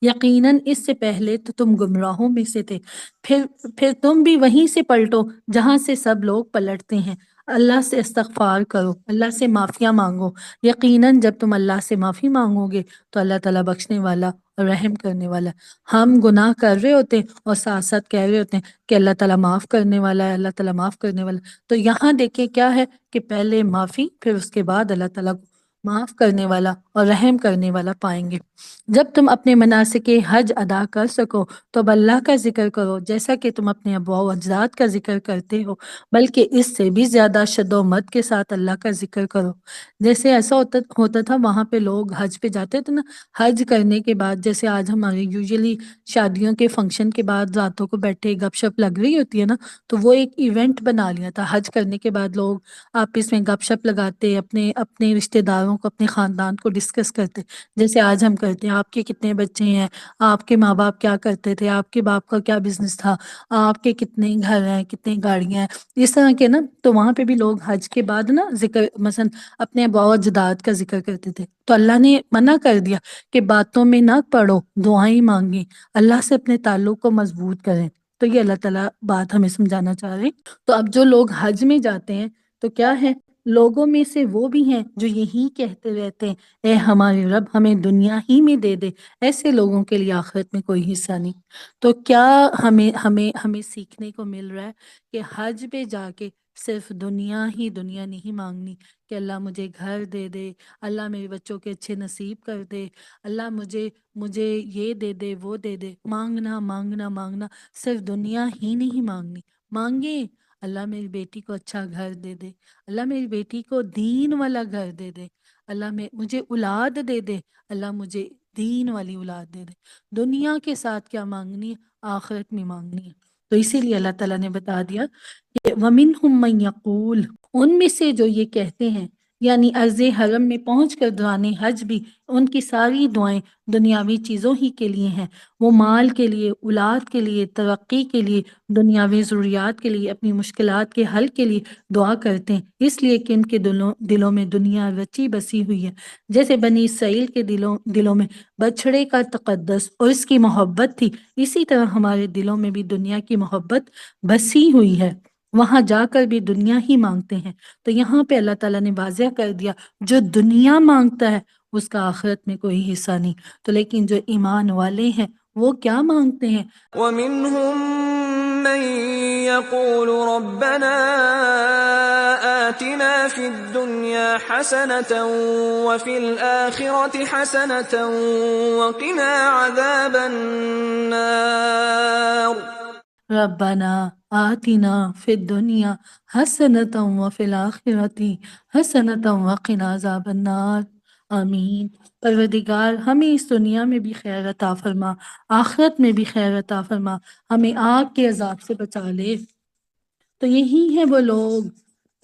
[SPEAKER 1] یقیناً اس سے پہلے تو تم گمراہوں میں سے تھے، پھر تم بھی وہیں سے پلٹو جہاں سے سب لوگ پلٹتے ہیں۔ اللہ سے استغفار کرو، اللہ سے معافیاں مانگو۔ یقیناً جب تم اللہ سے معافی مانگو گے تو اللہ تعالیٰ بخشنے والا اور رحم کرنے والا۔ ہم گناہ کر رہے ہوتے ہیں اور ساتھ ساتھ کہہ رہے ہوتے ہیں کہ اللہ تعالیٰ معاف کرنے والا ہے، اللہ تعالیٰ معاف کرنے والا ہے۔ تو یہاں دیکھیں کیا ہے کہ پہلے معافی، پھر اس کے بعد اللہ تعالیٰ کو معاف کرنے والا اور رحم کرنے والا پائیں گے۔ جب تم اپنے مناسک حج ادا کر سکو تو اب اللہ کا ذکر کرو جیسا کہ تم اپنے اباء و اجداد کا ذکر کرتے ہو، بلکہ اس سے بھی زیادہ شد و مد کے ساتھ اللہ کا ذکر کرو۔ جیسے ایسا ہوتا تھا وہاں پہ لوگ حج پہ جاتے تھے نا، حج کرنے کے بعد جیسے آج ہمارے یوزلی شادیوں کے فنکشن کے بعد راتوں کو بیٹھے گپ شپ لگ رہی ہوتی ہے نا، تو وہ ایک ایونٹ بنا لیا تھا۔ حج کرنے کے بعد لوگ آپس میں گپ شپ لگاتے، اپنے رشتہ داروں کو، اپنے خاندان کو ڈسکس کرتے، جیسے آج ہم کرتے ہیں۔ آپ کے کتنے بچے ہیں، آپ کے ماں باپ کیا کرتے تھے، آپ کے باپ کا کیا بزنس تھا، آپ کے کتنے گھر ہیں، کتنی گاڑیاں ہیں، اس طرح کے نا۔ تو وہاں پہ بھی لوگ حج کے بعد نا ذکر مثلا اپنے اباء و اجداد کا ذکر کرتے تھے۔ تو اللہ نے منع کر دیا کہ باتوں میں نہ پڑو، دعائیں مانگیں، اللہ سے اپنے تعلق کو مضبوط کریں۔ تو یہ اللہ تعالیٰ بات ہمیں سمجھانا چاہ رہے ہیں۔ تو اب جو لوگ حج میں جاتے ہیں تو کیا ہے لوگوں میں سے وہ بھی ہیں جو یہی کہتے رہتے ہیں اے ہمارے رب ہمیں دنیا ہی میں دے دے، ایسے لوگوں کے لیے آخرت میں کوئی حصہ نہیں۔ تو کیا ہمیں سیکھنے کو مل رہا ہے کہ حج پہ جا کے صرف دنیا ہی دنیا نہیں مانگنی کہ اللہ مجھے گھر دے دے، اللہ میرے بچوں کے اچھے نصیب کر دے، اللہ مجھے یہ دے دے وہ دے دے، مانگنا مانگنا مانگنا، صرف دنیا ہی نہیں مانگنی، مانگے اللہ میری بیٹی کو اچھا گھر دے دے، اللہ میری بیٹی کو دین والا گھر دے دے، اللہ مجھے اولاد دے دے، اللہ مجھے دین والی اولاد دے دے۔ دنیا کے ساتھ کیا مانگنی ہے، آخرت میں مانگنی ہے۔ تو اسی لیے اللہ تعالیٰ نے بتا دیا کہ وَمِنْهُمْ مَنْ يَقُولُ، ان میں سے جو یہ کہتے ہیں، یعنی عرض حرم میں پہنچ کر دوران حج بھی ان کی ساری دعائیں دنیاوی چیزوں ہی کے لیے ہیں، وہ مال کے لیے، اولاد کے لیے، ترقی کے لیے، دنیاوی ضروریات کے لیے، اپنی مشکلات کے حل کے لیے دعا کرتے ہیں، اس لیے کہ ان کے دلوں میں دنیا رچی بسی ہوئی ہے۔ جیسے بنی اسرائیل کے دلوں میں بچھڑے کا تقدس اور اس کی محبت تھی، اسی طرح ہمارے دلوں میں بھی دنیا کی محبت بسی ہوئی ہے، وہاں جا کر بھی دنیا ہی مانگتے ہیں۔ تو یہاں پہ اللہ تعالیٰ نے واضح کر دیا جو دنیا مانگتا ہے اس کا آخرت میں کوئی حصہ نہیں۔ تو لیکن جو ایمان والے ہیں وہ کیا مانگتے ہیں؟
[SPEAKER 2] وَمِنْهُمْ مَنْ يَقُولُ رَبَّنَا آتِنَا فِي الدُّنْيَا حَسَنَةً وَفِي الْآخِرَةِ حَسَنَةً وَقِنَا عَذَابَ النَّارِ۔
[SPEAKER 1] ربنا آتنا فی الدنیا حسنۃ وفی الآخرۃ حسنۃ وقنا عذاب النار۔ آمین۔ پروردگار ہمیں اس دنیا میں بھی خیر عطا فرما، آخرت میں بھی خیر عطا فرما، ہمیں آگ کے عذاب سے بچا لے۔ تو یہی ہے وہ لوگ،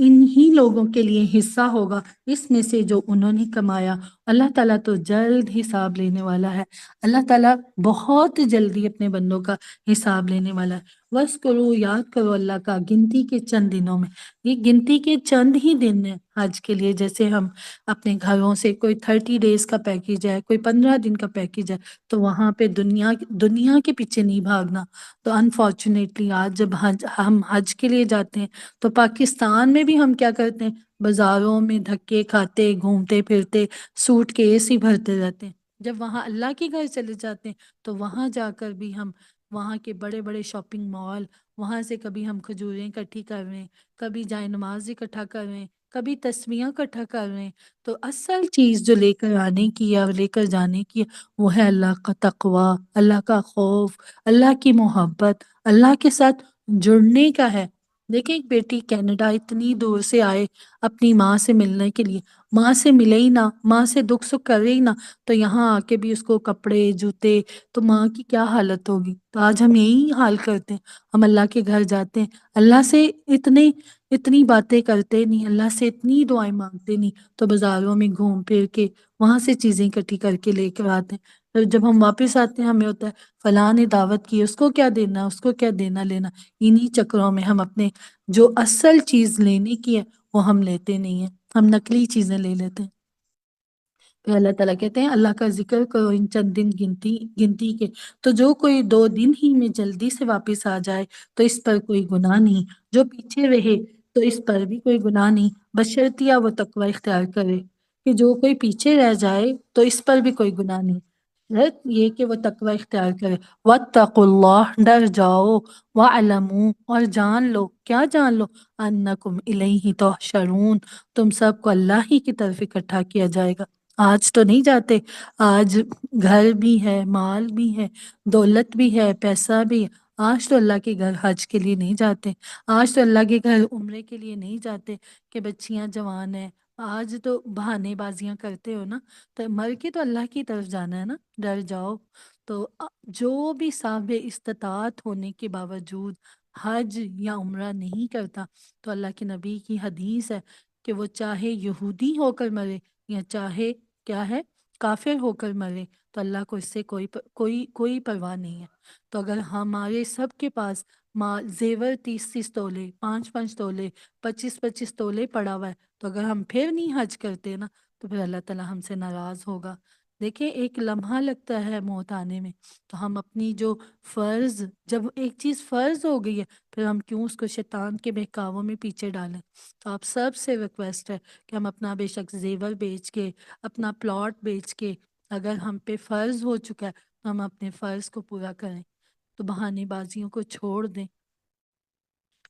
[SPEAKER 1] انہی لوگوں کے لیے حصہ ہوگا اس میں سے جو انہوں نے کمایا۔ اللہ تعالیٰ تو جلد حساب لینے والا ہے، اللہ تعالیٰ بہت جلدی اپنے بندوں کا حساب لینے والا ہے۔ وَاذْكُرُوا، یاد کرو اللہ کا گنتی کے چند دنوں میں، یہ گنتی کے چند ہی دن ہیں حج کے لیے۔ جیسے ہم اپنے گھروں سے کوئی 30 ڈیز کا پیکیج ہے، کوئی 15 دن کا پیکیج ہے، تو وہاں پہ دنیا کے پیچھے نہیں بھاگنا۔ تو انفارچونیٹلی آج جب ہم حج کے لیے جاتے ہیں تو پاکستان میں بھی ہم کیا کرتے ہیں، بازاروں میں دھکے کھاتے گھومتے پھرتے سوٹ کیس ہی بھرتے رہتے ہیں۔ جب وہاں اللہ کے گھر چلے جاتے ہیں تو وہاں جا کر بھی ہم وہاں کے بڑے بڑے شاپنگ مال، وہاں سے کبھی ہم کھجوریں اکٹھی کر رہے ہیں، کبھی جائے نماز اکٹھا کر رہے ہیں، کبھی تسبیحاں اکٹھا کر رہے ہیں۔ تو اصل چیز جو لے کر آنے کی ہے اور لے کر جانے کی ہے وہ ہے اللہ کا تقوی، اللہ کا خوف، اللہ کی محبت، اللہ کے ساتھ جڑنے کا ہے۔ دیکھیں ایک بیٹی کینیڈا اتنی دور سے آئے اپنی ماں سے ملنے کے لیے، ماں سے ملے ہی نہ، ماں سے دکھ سکھ کرے ہی نہ، تو یہاں آ کے بھی اس کو کپڑے جوتے، تو ماں کی کیا حالت ہوگی۔ تو آج ہم یہی حال کرتے ہیں، ہم اللہ کے گھر جاتے ہیں، اللہ سے اتنی باتیں کرتے نہیں، اللہ سے اتنی دعائیں مانگتے نہیں، تو بازاروں میں گھوم پھر کے وہاں سے چیزیں اکٹھی کر کے لے کر آتے ہیں۔ پھر جب ہم واپس آتے ہیں ہمیں ہوتا ہے فلاں نے دعوت کی، اس کو کیا دینا، اس کو کیا دینا لینا۔ انہی چکروں میں ہم اپنے جو اصل چیز لینے کی ہے وہ ہم لیتے نہیں ہیں، ہم نقلی چیزیں لے لیتے ہیں۔ پھر اللہ تعالیٰ کہتے ہیں اللہ کا ذکر کرو ان چند دن گنتی کے، تو جو کوئی 2 دن ہی میں جلدی سے واپس آ جائے تو اس پر کوئی گناہ نہیں، جو پیچھے رہے تو اس پر بھی کوئی گناہ نہیں، بشرطیہ وہ تقوی اختیار کرے۔ کہ جو کوئی پیچھے رہ جائے تو اس پر بھی کوئی گناہ نہیں، شرط یہ کہ وہ تقوی اختیار کرے۔ واتقوا اللہ، ڈر جاؤ، وَاعْلَمُوا، اور جان لو، کیا جان لو، انکم الیہ تحشرون، تم سب کو اللہ ہی کی طرف اکٹھا کیا جائے گا۔ آج تو نہیں جاتے، آج گھر بھی ہے، مال بھی ہے، دولت بھی ہے، پیسہ بھی ہے، آج تو اللہ کے گھر حج کے لیے نہیں جاتے، آج تو اللہ کے گھر عمرے کے لیے نہیں جاتے کہ بچیاں جوان ہیں۔ آج تو بہانے بازیاں کرتے ہو نا، تو مر کے تو اللہ کی طرف جانا ہے نا، ڈر جاؤ۔ تو جو بھی صاحب استطاعت ہونے کے باوجود حج یا عمرہ نہیں کرتا تو اللہ کے نبی کی حدیث ہے کہ وہ چاہے یہودی ہو کر مرے یا چاہے کیا ہے کافر ہو کر مرے، تو اللہ کو اس سے کوئی پرواہ نہیں ہے۔ تو اگر ہمارے سب کے پاس زیور 30 تولے، 5 تولے، 25 تولے پڑا ہوا ہے، تو اگر ہم پھر نہیں حج کرتے نا تو پھر اللہ تعالیٰ ہم سے ناراض ہوگا دیکھیں ایک لمحہ لگتا ہے موت آنے میں، تو ہم اپنی جو فرض، جب ایک چیز فرض ہو گئی ہے پھر ہم کیوں اس کو شیطان کے بہکاووں میں پیچھے ڈالیں؟ تو آپ سب سے ریکویسٹ ہے کہ ہم اپنا بے شک زیور بیچ کے، اپنا پلاٹ بیچ کے، اگر ہم پہ فرض ہو چکا ہے تو ہم اپنے فرض کو پورا کریں، تو بہانے بازیوں کو چھوڑ دیں۔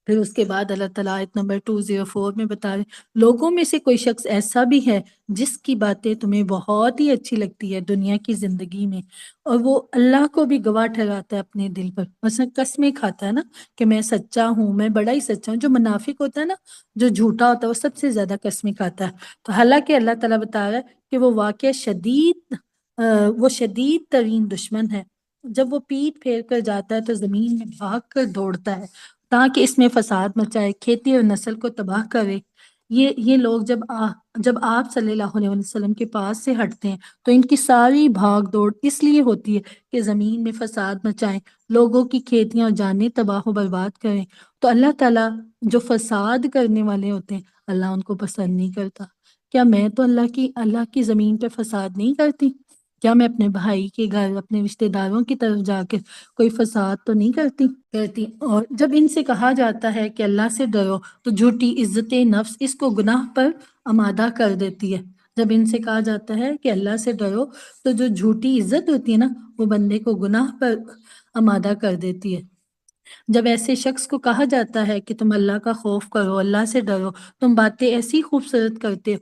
[SPEAKER 1] پھر اس کے بعد اللہ تعالیٰ آیت نمبر 204 میں بتا رہے لوگوں میں سے کوئی شخص ایسا بھی ہے جس کی باتیں تمہیں بہت ہی اچھی لگتی ہے دنیا کی زندگی میں، اور وہ اللہ کو بھی گواہ ٹھہراتا ہے اپنے دل پر، مثلا قسمیں کھاتا ہے نا کہ میں سچا ہوں، میں بڑا ہی سچا ہوں۔ جو منافق ہوتا ہے نا، جو جھوٹا ہوتا ہے، وہ سب سے زیادہ قسمیں کھاتا ہے۔ تو حالانکہ اللہ تعالیٰ بتا رہا ہے کہ وہ واقعہ وہ شدید ترین دشمن ہے۔ جب وہ پیٹ پھیر کر جاتا ہے تو زمین میں بھاگ کر دوڑتا ہے تاکہ اس میں فساد مچائے، کھیتی اور نسل کو تباہ کرے۔ یہ لوگ جب آپ صلی اللہ علیہ وسلم کے پاس سے ہٹتے ہیں تو ان کی ساری بھاگ دوڑ اس لیے ہوتی ہے کہ زمین میں فساد مچائیں، لوگوں کی کھیتیاں اور جانیں تباہ و برباد کریں۔ تو اللہ تعالیٰ جو فساد کرنے والے ہوتے ہیں اللہ ان کو پسند نہیں کرتا۔ کیا میں تو اللہ کی زمین پہ فساد نہیں کرتی؟ کیا میں اپنے بھائی کے گھر، اپنے رشتہ داروں کی طرف جا کے کوئی فساد تو نہیں کرتی؟ اور جب ان سے کہا جاتا ہے کہ اللہ سے ڈرو تو جھوٹی عزت نفس اس کو گناہ پر آمادہ کر دیتی ہے۔ جب ان سے کہا جاتا ہے کہ اللہ سے ڈرو تو جو جھوٹی عزت ہوتی ہے نا، وہ بندے کو گناہ پر آمادہ کر دیتی ہے۔ جب ایسے شخص کو کہا جاتا ہے کہ تم اللہ کا خوف کرو، اللہ سے ڈرو، تم باتیں ایسی خوبصورت کرتے ہو،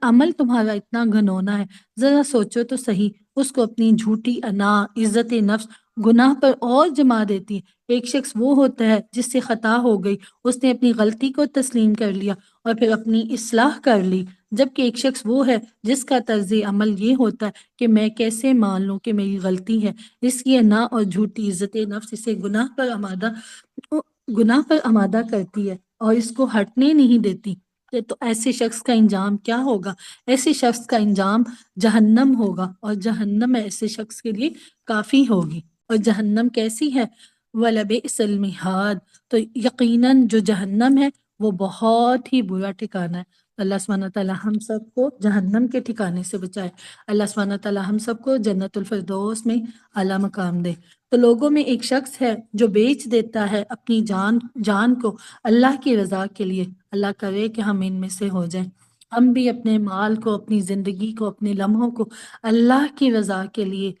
[SPEAKER 1] عمل تمہارا اتنا گھنونا ہے، ذرا سوچو تو صحیح، اس کو اپنی جھوٹی انا، عزت نفس گناہ پر اور جما دیتی ہے۔ ایک شخص وہ ہوتا ہے جس سے خطا ہو گئی، اس نے اپنی غلطی کو تسلیم کر لیا اور پھر اپنی اصلاح کر لی، جبکہ ایک شخص وہ ہے جس کا طرز عمل یہ ہوتا ہے کہ میں کیسے مان لوں کہ میری غلطی ہے، اس لیے نہ اور جھوٹی عزت نفس اسے گناہ پر آمادہ کرتی ہے اور اس کو ہٹنے نہیں دیتی۔ تو ایسے شخص کا انجام کیا ہوگا؟ ایسے شخص کا انجام جہنم ہوگا، اور جہنم ایسے شخص کے لیے کافی ہوگی۔ اور جہنم کیسی ہے؟ وَلَبِئْسَ الْمِہَادُ، تو یقیناً جو جہنم ہے وہ بہت ہی برا ٹھکانہ ہے۔ اللہ سبحانہ تعالیٰ ہم سب کو جہنم کے ٹھکانے سے بچائے۔ اللہ سبحانہ تعالیٰ ہم سب کو جنت الفردوس میں اعلیٰ مقام دے۔ تو لوگوں میں ایک شخص ہے جو بیچ دیتا ہے اپنی جان کو اللہ کی رضا کے لیے۔ اللہ کرے کہ ہم ان میں سے ہو جائیں، ہم بھی اپنے مال کو، اپنی زندگی کو، اپنے لمحوں کو اللہ کی رضا کے لیے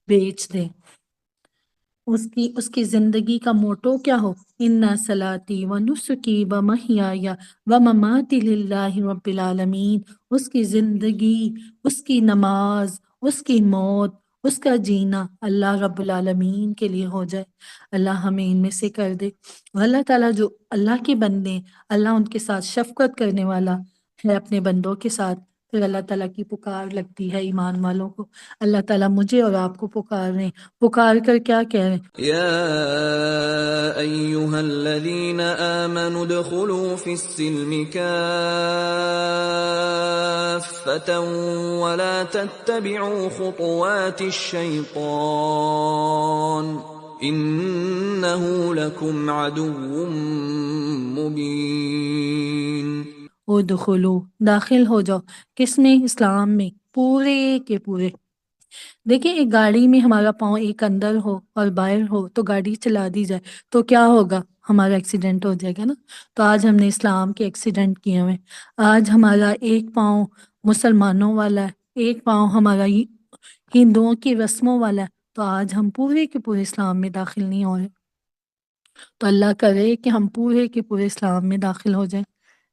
[SPEAKER 1] بیچ دیں۔ اس کی زندگی کا موٹو کیا ہو؟ اِنَّ صَلَاتِي وَنُسُكِي وَمَحْيَايَ وَمَمَاتِي لِلَّهِ رَبِّ الْعَالَمِينَ، اس کی زندگی، اس کی نماز، اس کی موت، اس کا جینا اللہ رب العالمین کے لیے ہو جائے۔ اللہ ہمیں ان میں سے کر دے۔ اللہ تعالیٰ جو اللہ کے بندے، اللہ ان کے ساتھ شفقت کرنے والا ہے اپنے بندوں کے ساتھ۔ پھر اللہ تعالیٰ کی پکار لگتی ہے ایمان والوں کو۔ اللہ تعالیٰ مجھے اور آپ کو پکار رہے ہیں، پکار کر کیا کہہ رہے ہیں؟
[SPEAKER 2] يا أيها الذين آمنوا ادخلوا في السلم كافة ولا تتبعوا خطوات الشيطان إنه لكم عدو مبين۔
[SPEAKER 1] ادخلو، داخل ہو جاؤ، کس میں؟ اسلام میں، پورے کے پورے۔ دیکھیں ایک گاڑی میں ہمارا پاؤں ایک اندر ہو اور باہر ہو تو گاڑی چلا دی جائے تو کیا ہوگا؟ ہمارا ایکسیڈنٹ ہو جائے گا نا۔ تو آج ہم نے اسلام کے ایکسیڈنٹ کیے ہوئے، آج ہمارا ایک پاؤں مسلمانوں والا ہے، ایک پاؤں ہمارا ہندوؤں کی رسموں والا ہے، تو آج ہم پورے کے پورے اسلام میں داخل نہیں ہو رہے۔ تو اللہ کرے کہ ہم پورے کے پورے اسلام میں داخل ہو جائیں۔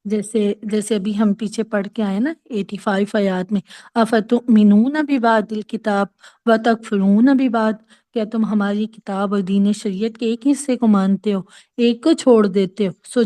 [SPEAKER 1] جیسے ابھی ہم پیچھے پڑھ کے آئے نا 85 آیات میں، افتؤمنون ببعض الکتاب وتکفرون ببعض، کیا تم ہماری کتاب اور دین شریعت کے ایک حصے کو مانتے ہو، ایک کو چھوڑ دیتے ہو؟ سو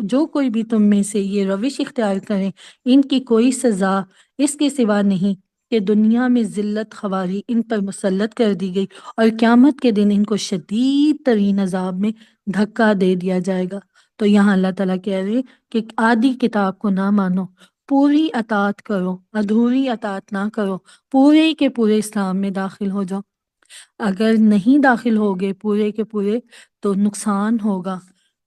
[SPEAKER 1] جو کوئی بھی تم میں سے یہ روش اختیار کریں، ان کی کوئی سزا اس کے سوا نہیں کہ دنیا میں ذلت خواری ان پر مسلط کر دی گئی اور قیامت کے دن ان کو شدید ترین عذاب میں دھکا دے دیا جائے گا۔ تو یہاں اللہ تعالیٰ کہہ رہے کہ آدھی کتاب کو نہ مانو، پوری اطاعت کرو، ادھوری اطاعت نہ کرو، پورے کے پورے اسلام میں داخل ہو جاؤ۔ اگر نہیں داخل ہوگے پورے کے پورے تو نقصان ہوگا۔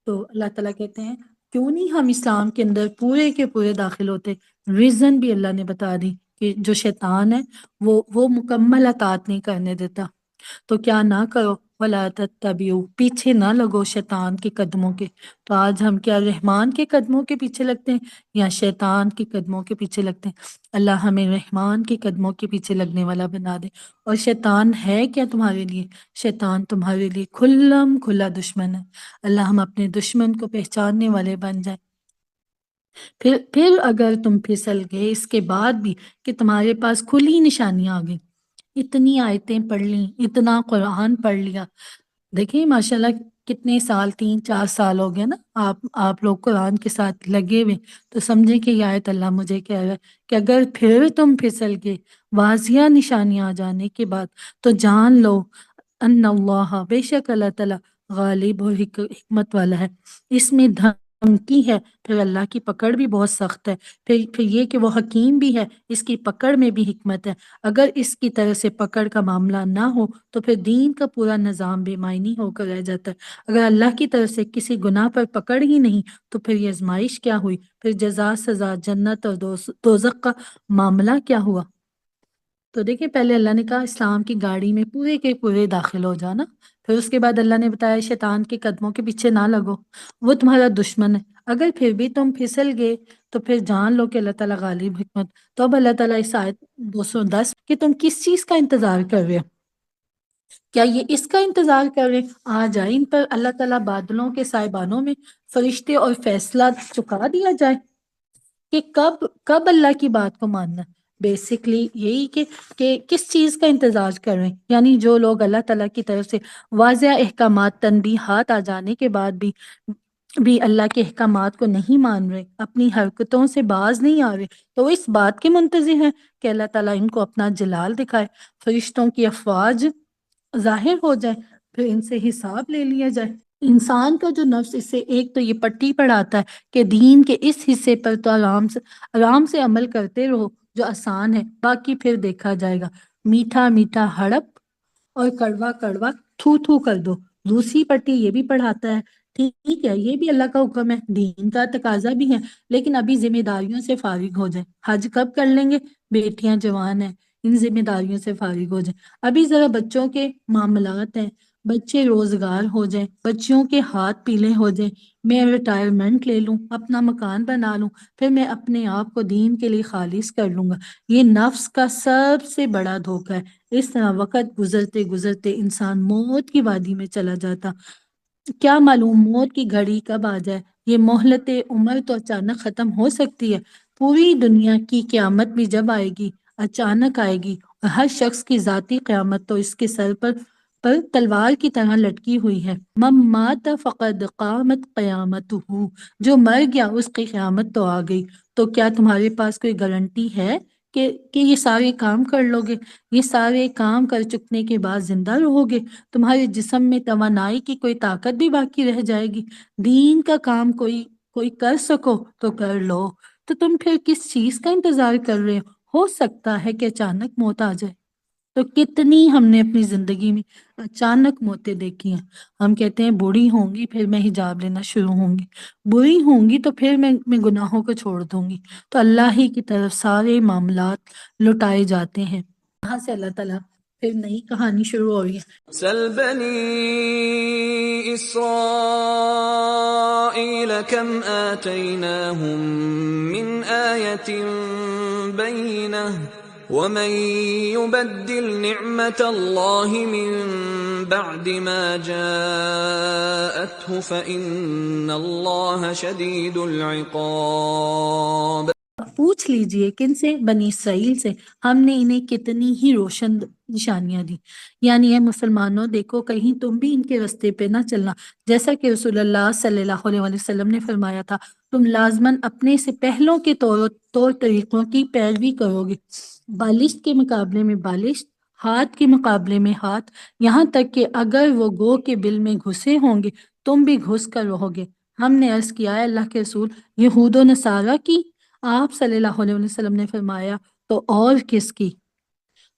[SPEAKER 1] تو اللہ تعالیٰ کہتے ہیں کیوں نہیں ہم اسلام کے اندر پورے کے پورے داخل ہوتے؟ ریزن بھی اللہ نے بتا دی کہ جو شیطان ہے وہ مکمل اطاعت نہیں کرنے دیتا. تو کیا نہ کرو، ولا تتبعوا، پیچھے نہ لگو شیطان کے قدموں کے. تو آج ہم کیا رحمان کے قدموں کے پیچھے لگتے ہیں یا شیطان کے قدموں کے پیچھے لگتے ہیں؟ اللہ ہمیں رحمان کے قدموں کے پیچھے لگنے والا بنا دے. اور شیطان ہے کیا تمہارے لیے؟ شیطان تمہارے لیے کھلم کھلا دشمن ہے. اللہ ہم اپنے دشمن کو پہچاننے والے بن جائیں. پھر اگر تم پھسل گئے اس کے بعد بھی کہ تمہارے پاس کھلی نشانیاں آ گئی، اتنی آیتیں پڑھ لیں، اتنا قرآن پڑھ لیا. دیکھیں ماشاءاللہ کتنے سال، 3-4 سال ہو گئے نا آپ لوگ قرآن کے ساتھ لگے ہوئے. تو سمجھے کہ یہ آیت اللہ مجھے کہہ رہا ہے کہ اگر پھر تم پھسل گئے واضح نشانیاں آ جانے کے بعد، تو جان لو ان اللہ، بے شک اللہ تعالیٰ غالب اور حکمت والا ہے. اس میں دھمکی ہے، پھر اللہ کی پکڑ بھی بہت سخت ہے. پھر یہ کہ وہ حکیم بھی ہے، اس کی پکڑ میں بھی حکمت ہے. اگر اس کی طرح سے پکڑ کا معاملہ نہ ہو تو پھر دین کا پورا نظام بے معنی ہو کر رہ جاتا ہے. اگر اللہ کی طرف سے کسی گناہ پر پکڑ ہی نہیں تو پھر یہ آزمائش کیا ہوئی؟ پھر جزا سزا جنت اور دوزخ کا معاملہ کیا ہوا؟ تو دیکھیں پہلے اللہ نے کہا اسلام کی گاڑی میں پورے کے پورے داخل ہو جانا. پھر اس کے بعد اللہ نے بتایا شیطان کے قدموں کے پیچھے نہ لگو، وہ تمہارا دشمن ہے. اگر پھر بھی تم پھسل گئے تو پھر جان لو کہ اللہ تعالیٰ غالب حکمت. تو اب اللہ تعالیٰ اس آیت 210 کہ تم کس چیز کا انتظار کر رہے ہو؟ کیا یہ اس کا انتظار کر رہے آ جائے ان پر اللہ تعالیٰ بادلوں کے سائبانوں میں فرشتے اور فیصلہ چکا دیا جائے؟ کہ کب اللہ کی بات کو ماننا؟ بیسکلی یہی کہ کس چیز کا انتظار کر رہے ہیں. یعنی جو لوگ اللہ تعالیٰ کی طرف سے واضح احکامات، تنبیہات آ جانے کے بعد بھی اللہ کے احکامات کو نہیں مان رہے، اپنی حرکتوں سے باز نہیں آ رہے، تو اس بات کے منتظر ہیں کہ اللہ تعالیٰ ان کو اپنا جلال دکھائے، فرشتوں کی افواج ظاہر ہو جائے، پھر ان سے حساب لے لیا جائے. انسان کا جو نفس اسے ایک تو یہ پٹی پڑھاتا ہے کہ دین کے اس حصے پر تو آرام سے عمل کرتے رہو جو آسان ہے، باقی پھر دیکھا جائے گا. میٹھا میٹھا ہڑپ اور کڑوا کڑوا تھو تھو کر دو. دوسری پٹی یہ بھی پڑھاتا ہے ٹھیک ہے یہ بھی اللہ کا حکم ہے، دین کا تقاضا بھی ہے، لیکن ابھی ذمہ داریوں سے فارغ ہو جائیں. حج کب کر لیں گے؟ بیٹیاں جوان ہیں، ان ذمہ داریوں سے فارغ ہو جائیں. ابھی ذرا بچوں کے معاملات ہیں، بچے روزگار ہو جائیں، بچیوں کے ہاتھ پیلے ہو جائیں، میں ریٹائرمنٹ لے لوں، اپنا مکان بنا لوں، پھر میں اپنے آپ کو دین کے لیے خالص کر لوں گا. یہ نفس کا سب سے بڑا دھوکہ ہے. اس طرح وقت گزرتے گزرتے انسان موت کی وادی میں چلا جاتا. کیا معلوم موت کی گھڑی کب آ جائے. یہ مہلت عمر تو اچانک ختم ہو سکتی ہے. پوری دنیا کی قیامت بھی جب آئے گی اچانک آئے گی، اور ہر شخص کی ذاتی قیامت تو اس کے سر پر تلوار کی طرح لٹکی ہوئی ہے. من مات فقد قامت قیامتہ، جو مر گیا اس کی قیامت تو آ گئی. تو کیا تمہارے پاس کوئی گارنٹی ہے کہ یہ سارے کام کر لو گے؟ یہ سارے کام کر چکنے کے بعد زندہ رہو گے؟ تمہارے جسم میں توانائی کی کوئی طاقت بھی باقی رہ جائے گی؟ دین کا کام کوئی کر سکو تو کر لو. تو تم پھر کس چیز کا انتظار کر رہے ہو سکتا ہے کہ اچانک موت آ جائے. تو کتنی ہم نے اپنی زندگی میں اچانک موتیں دیکھی ہیں. ہم کہتے ہیں بوڑھی ہوں گی پھر میں حجاب لینا شروع ہوں گی، بری ہوں گی تو پھر میں گناہوں کو چھوڑ دوں گی. تو اللہ ہی کی طرف سارے معاملات لٹائے جاتے ہیں. یہاں سے اللہ تعالیٰ پھر نئی کہانی شروع ہو رہی ہے.
[SPEAKER 2] سل بني إسرائيل كم آتيناهم من آية بينة ومن يبدل نعمة الله من بعد ما جاءته فإن الله شديد العقاب.
[SPEAKER 1] پوچھ لیجئے کن سے؟ بنی اسرائیل سے. ہم نے انہیں کتنی ہی روشن نشانیاں دی. یعنی اے مسلمانوں دیکھو کہیں تم بھی ان کے رستے پہ نہ چلنا. جیسا کہ رسول اللہ صلی اللہ علیہ وسلم نے فرمایا تھا تم لازماً اپنے سے پہلوں کے طور طریقوں کی پیروی کرو گے. بالشت کے مقابلے میں بالشت، ہاتھ کے مقابلے میں ہاتھ، یہاں تک کہ اگر وہ گو کے بل میں گھسے ہوں گے تم بھی گھس کر رہو گے. ہم نے عرض کیا ہے اللہ کے رسول یہود و نصارہ کی؟ آپ صلی اللہ علیہ وسلم نے فرمایا تو اور کس کی؟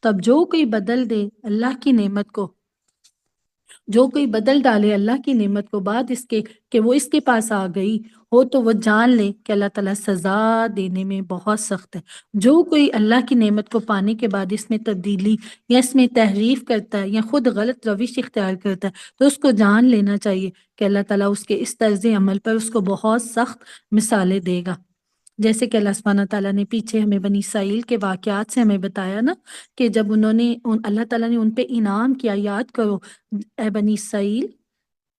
[SPEAKER 1] تب جو کوئی بدل دے اللہ کی نعمت کو جو کوئی بدل ڈالے اللہ کی نعمت کو بعد اس کے کہ وہ اس کے پاس آ گئی ہو تو وہ جان لے کہ اللہ تعالیٰ سزا دینے میں بہت سخت ہے۔ جو کوئی اللہ کی نعمت کو پانے کے بعد اس میں تبدیلی یا اس میں تحریف کرتا ہے یا خود غلط روش اختیار کرتا ہے تو اس کو جان لینا چاہیے کہ اللہ تعالیٰ اس کے اس طرز عمل پر اس کو بہت سخت مثالیں دے گا۔ جیسے کہ اللہ سبحانہ تعالیٰ نے پیچھے ہمیں بنی اسرائیل کے واقعات سے ہمیں بتایا نا کہ جب انہوں نے اللہ تعالیٰ نے ان پہ انعام کیا، یاد کرو اے بنی اسرائیل،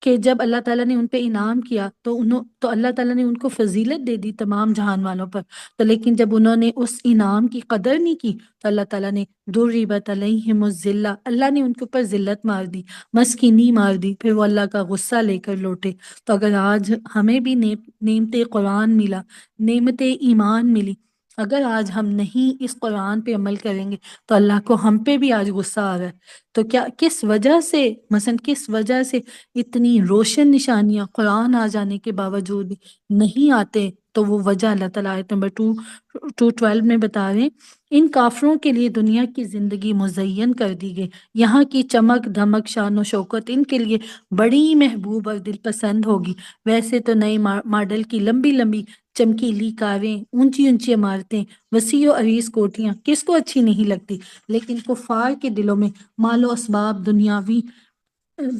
[SPEAKER 1] کہ جب اللہ تعالیٰ نے ان پہ انعام کیا تو اللہ تعالیٰ نے ان کو فضیلت دے دی تمام جہان والوں پر، تو لیکن جب انہوں نے اس انعام کی قدر نہیں کی تو اللہ تعالیٰ نے ضربت علیہم الذلہ، اللہ نے ان کے اوپر ذلت مار دی، مسکینی مار دی، پھر وہ اللہ کا غصہ لے کر لوٹے۔ تو اگر آج ہمیں بھی نعمت قرآن ملا، نعمت ایمان ملی، اگر آج ہم نہیں اس قرآن پہ عمل کریں گے تو اللہ کو ہم پہ بھی آج غصہ آ رہا ہے۔ تو کیا کس وجہ سے، مثلا کس وجہ سے اتنی روشن نشانیاں قرآن آ جانے کے باوجود بھی نہیں آتے؟ تو وہ وجہ اللہ تعالیٰ آیت نمبر 212 میں بتا رہے ہیں، ان کافروں کے لیے دنیا کی زندگی مزین کر دی گئی، یہاں کی چمک دھمک شان و شوکت ان کے لیے بڑی محبوب اور دل پسند ہوگی۔ ویسے تو نئے ماڈل کی لمبی لمبی چمکیلی کاریں، اونچی اونچی عمارتیں، وسیع و عریض کوٹھیاں کس کو اچھی نہیں لگتی، لیکن کفار کے دلوں میں مال و اسباب،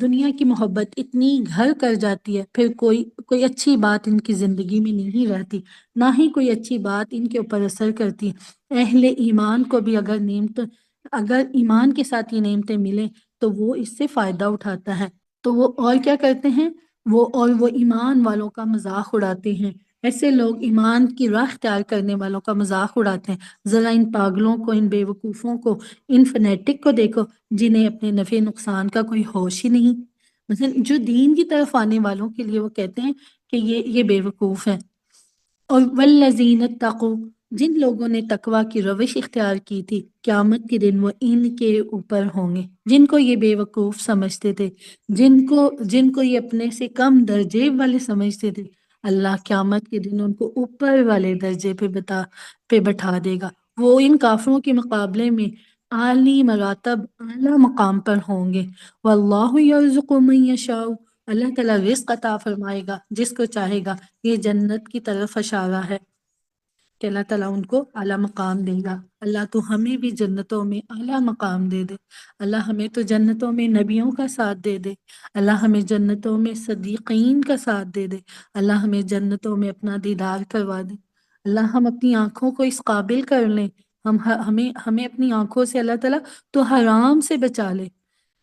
[SPEAKER 1] دنیا کی محبت اتنی گھر کر جاتی ہے، پھر کوئی اچھی بات ان کی زندگی میں نہیں رہتی، نہ ہی کوئی اچھی بات ان کے اوپر اثر کرتی ہے۔ اہل ایمان کو بھی اگر ایمان کے ساتھ یہ نعمتیں ملیں تو وہ اس سے فائدہ اٹھاتا ہے، تو وہ اور کیا کرتے ہیں، وہ ایمان والوں کا مذاق اڑاتے ہیں۔ ایسے لوگ ایمان کی راہ اختیار کرنے والوں کا مذاق اڑاتے ہیں۔ ذرا ان پاگلوں کو، ان بے وقوفوں کو، ان فنیٹک کو دیکھو جنہیں اپنے نفع نقصان کا کوئی ہوش ہی نہیں۔ مثلا جو دین کی طرف آنے والوں کے لیے وہ کہتے ہیں کہ یہ بے وقوف ہے۔ اور والذین اتقوا، جن لوگوں نے تقوی کی روش اختیار کی تھی، قیامت کے دن وہ ان کے اوپر ہوں گے۔ جن کو یہ بے وقوف سمجھتے تھے، جن کو یہ اپنے سے کم درجے والے سمجھتے تھے، اللہ قیامت کے دن ان کو اوپر والے درجے پہ بٹھا دے گا۔ وہ ان کافروں کے مقابلے میں اعلی مراتب، اعلیٰ مقام پر ہوں گے۔ واللہ یرزق من یشاء، اللہ تعالیٰ رزق عطا فرمائے گا جس کو چاہے گا۔ یہ جنت کی طرف اشارہ ہے کہ اللہ تعالیٰ ان کو اعلیٰ مقام دے گا۔ اللہ تو ہمیں بھی جنتوں میں اعلیٰ مقام دے دے۔ اللہ ہمیں تو جنتوں میں نبیوں کا ساتھ دے دے۔ اللہ ہمیں جنتوں میں صدیقین کا ساتھ دے دے۔ اللہ ہمیں جنتوں میں اپنا دیدار کروا دے۔ اللہ ہم اپنی آنکھوں کو اس قابل کر لیں، ہمیں اپنی آنکھوں سے اللہ تعالیٰ تو حرام سے بچا لے۔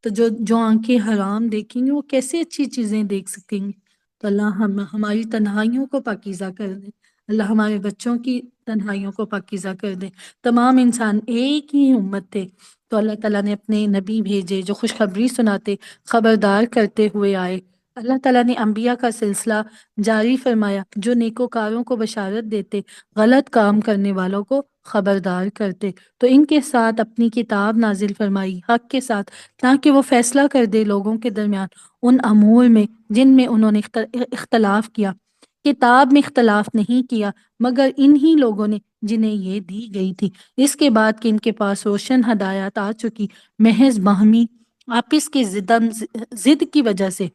[SPEAKER 1] تو جو آنکھیں حرام دیکھیں گی وہ کیسے اچھی چیزیں دیکھ سکیں گی؟ تو اللہ ہماری تنہائیوں کو پاکیزہ کر دے۔ اللہ ہمارے بچوں کی تنہائیوں کو پاکیزہ کر دے۔ تمام انسان ایک ہی امت تھے، تو اللہ تعالیٰ نے اپنے نبی بھیجے جو خوشخبری سناتے، خبردار کرتے ہوئے آئے۔ اللہ تعالیٰ نے انبیاء کا سلسلہ جاری فرمایا جو نیکوکاروں کو بشارت دیتے، غلط کام کرنے والوں کو خبردار کرتے۔ تو ان کے ساتھ اپنی کتاب نازل فرمائی حق کے ساتھ، تاکہ وہ فیصلہ کر دے لوگوں کے درمیان ان امور میں جن میں انہوں نے اختلاف کیا۔ کتاب میں اختلاف نہیں کیا مگر انہی لوگوں نے جنہیں یہ دی گئی تھی، اس کے بعد کہ ان کے پاس روشن ہدایات آ چکی، محض باہمی آپس کی ضد کی وجہ سے،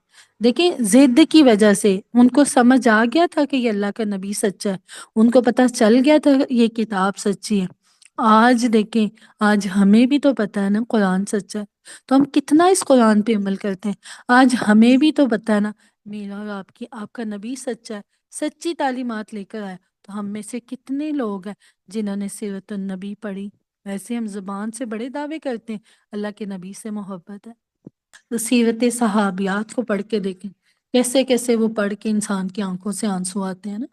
[SPEAKER 1] دیکھیں ضد کی وجہ سے ان کو سمجھ آ گیا تھا کہ یہ اللہ کا نبی سچا ہے، ان کو پتہ چل گیا تھا یہ کتاب سچی ہے۔ آج دیکھیں، آج ہمیں بھی تو پتہ ہے نا قرآن سچا ہے، تو ہم کتنا اس قرآن پہ عمل کرتے ہیں۔ آج ہمیں بھی تو پتہ ہے نا میرا اور آپ کا نبی سچا ہے، سچی تعلیمات لے کر آیا، تو ہم میں سے کتنے لوگ ہیں جنہوں نے سیرت النبی پڑھی؟ ویسے ہم زبان سے بڑے دعوے کرتے ہیں اللہ کے نبی سے محبت ہے، تو سیرت صحابیات کو پڑھ کے دیکھیں کیسے کیسے وہ پڑھ کے انسان کی آنکھوں سے آنسو آتے ہیں نا۔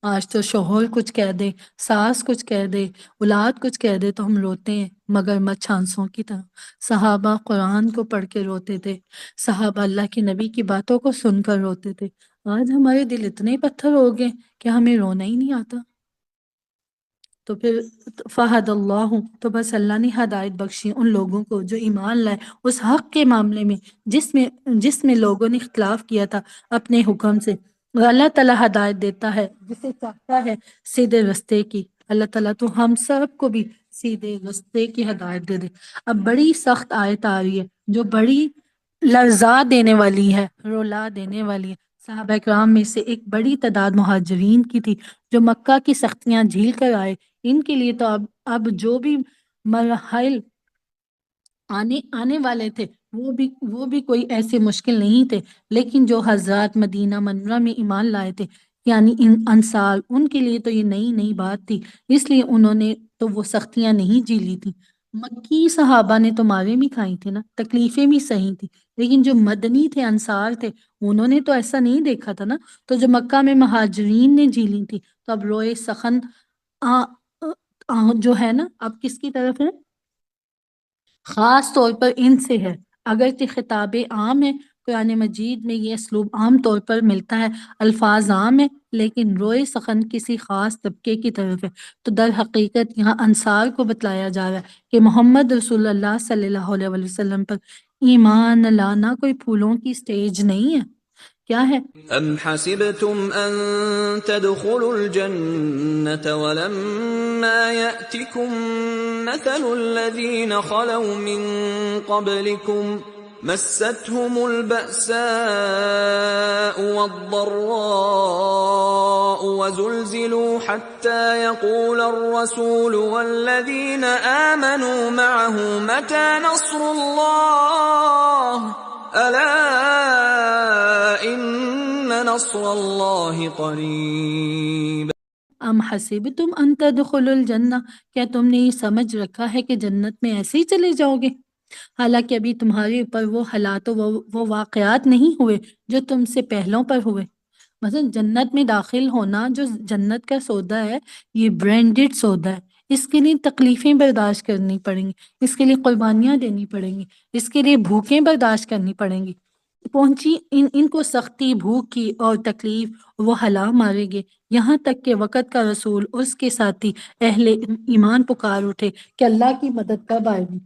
[SPEAKER 1] آج تو شوہر کچھ کہہ دے، ساس کچھ کہہ دے، اولاد کچھ کہہ دے تو ہم روتے ہیں مگر مچھ آنسوں کی طرح۔ صحابہ قرآن کو پڑھ کے روتے تھے، صحابہ اللہ کے نبی کی باتوں کو سن کر روتے تھے۔ آج ہمارے دل اتنے پتھر ہو گئے کہ ہمیں رونا ہی نہیں آتا۔ تو پھر فہد اللہ، تو بس اللہ نے ہدایت بخشی ان لوگوں کو جو ایمان لائے اس حق کے معاملے میں جس میں لوگوں نے اختلاف کیا تھا اپنے حکم سے۔ اور اللہ تعالیٰ ہدایت دیتا ہے جسے چاہتا ہے سیدھے رستے کی۔ اللہ تعالیٰ تو ہم سب کو بھی سیدھے رستے کی ہدایت دے دے۔ اب بڑی سخت آیت آ رہی ہے جو بڑی لرزا دینے والی ہے، رلا دینے والی ہے۔ صحابہ کرام میں سے ایک بڑی تعداد مہاجرین کی تھی جو مکہ کی سختیاں جھیل کر آئے۔ ان کے لیے تو اب جو بھی مراحل آنے والے تھے وہ بھی کوئی ایسے مشکل نہیں تھے، لیکن جو حضرات مدینہ منورہ میں ایمان لائے تھے یعنی انصار، ان کے لیے تو یہ نئی نئی بات تھی، اس لیے انہوں نے تو وہ سختیاں نہیں جھیلی تھی۔ مکی صحابہ نے تو مارے بھی کھائی تھی نا، تکلیفیں بھی سہی تھی، لیکن جو مدنی تھے، انصار تھے، انہوں نے تو ایسا نہیں دیکھا تھا نا۔ تو جو مکہ میں مہاجرین نے جھیلی تھی، تو اب روئے سخن جو ہے نا، اب کس کی طرف ہے؟ خاص طور پر ان سے ہے۔ اگرچہ خطاب عام ہے، قرآن مجید میں یہ اسلوب عام طور پر ملتا ہے، الفاظ عام ہے، لیکن روئے سخن کسی خاص طبقے کی طرف ہے۔ تو در حقیقت یہاں انصار کو بتلایا جا رہا ہے کہ محمد رسول اللہ صلی اللہ علیہ وسلم پر ایمان لانا کوئی پھولوں کی سٹیج نہیں ہے۔ کیا ہے؟
[SPEAKER 2] ام حسبتم ان تدخلوا الجنة ولما يأتكم مثل الذين خلوا من قبلكم مستهم البأساء والضراء وزلزلوا حتى يقول الرسول والذين آمنوا معه متى نصر الله ألا إن نصر الله قريب۔
[SPEAKER 1] ام حسبتم ان تدخلوا الجنہ، کیا تم نے یہ سمجھ رکھا ہے کہ جنت میں ایسے ہی چلے جاؤ گے؟ حالانکہ ابھی تمہارے اوپر وہ حالات و وہ واقعات نہیں ہوئے جو تم سے پہلوں پر ہوئے۔ مثلا جنت میں داخل ہونا جو جنت کا سودا ہے، یہ برانڈڈ سودا ہے، اس کے لیے تکلیفیں برداشت کرنی پڑیں گی، اس کے لیے قربانیاں دینی پڑیں گی، اس کے لیے بھوکیں برداشت کرنی پڑیں گی۔ پہنچی ان کو سختی، بھوک کی اور تکلیف، وہ ہلا مارے گے، یہاں تک کہ وقت کا رسول اس کے ساتھی اہل ایمان پکار اٹھے کہ اللہ کی مدد کب آئے گی۔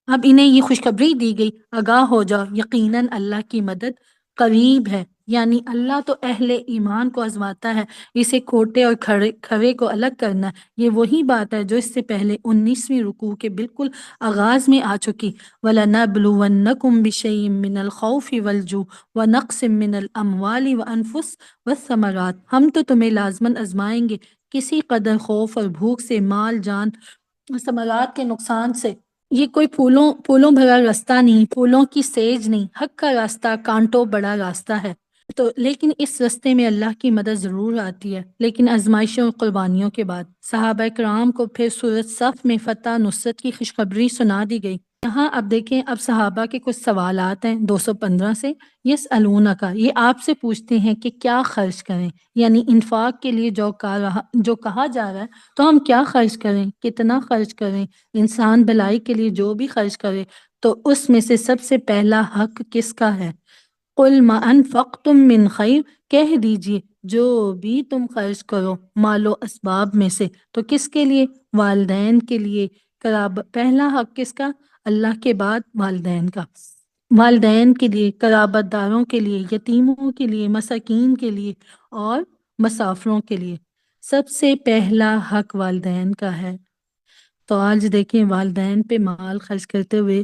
[SPEAKER 1] اب انہیں یہ خوشخبری دی گئی، آگاہ ہو جاؤ، یقیناً اللہ کی مدد قریب ہے۔ یعنی اللہ تو اہل ایمان کو آزماتا ہے، اسے کھوٹے اور کھرے کو الگ کرنا ہے۔ یہ وہی بات ہے جو اس سے پہلے 19ویں رکوع کے بالکل آغاز میں آ چکی۔ وَلَنَبْلُوَنَّكُمْ بِشَيْءٍ مِّنَ الْخَوْفِ وَالْجُوعِ وَنَقْصٍ مِّنَ الْأَمْوَالِ وَأَنفُسِ وَالثَّمَرَاتِ، ہم تو تمہیں لازماً آزمائیں گے کسی قدر خوف اور بھوک سے، مال جان اور ثمرات کے نقصان سے۔ یہ کوئی پھولوں بھرا راستہ نہیں، پھولوں کی سیج نہیں، حق کا راستہ کانٹوں بڑا راستہ ہے۔ تو لیکن اس راستے میں اللہ کی مدد ضرور آتی ہے، لیکن آزمائشوں اور قربانیوں کے بعد۔ صحابہ کرام کو پھر سورۃ صف میں فتح نصرت کی خوشخبری سنا دی گئی۔ یہاں اب دیکھیں، اب صحابہ کے کچھ سوالات ہیں 215 سے۔ یسألونک، یہ آپ سے پوچھتے ہیں کہ کیا خرچ کریں، یعنی انفاق کے لیے جو کہا جا رہا ہے تو ہم کیا خرچ کریں، کتنا خرچ کریں۔ انسان بھلائی کے لیے جو بھی خرچ کرے تو اس میں سے سب سے پہلا حق کس کا ہے؟ قل ما انفقتم من خیر، کہہ دیجئے جو بھی تم خرچ کرو مال و اسباب میں سے، تو کس کے لیے؟ والدین کے لیے۔ پہلا حق کس کا؟ اللہ کے بعد والدین کا۔ والدین کے لیے، قرابت داروں کے لیے، یتیموں کے لیے، مساکین کے لیے اور مسافروں کے لیے۔ سب سے پہلا حق والدین کا ہے۔ تو آج دیکھیں والدین پہ مال خرچ کرتے ہوئے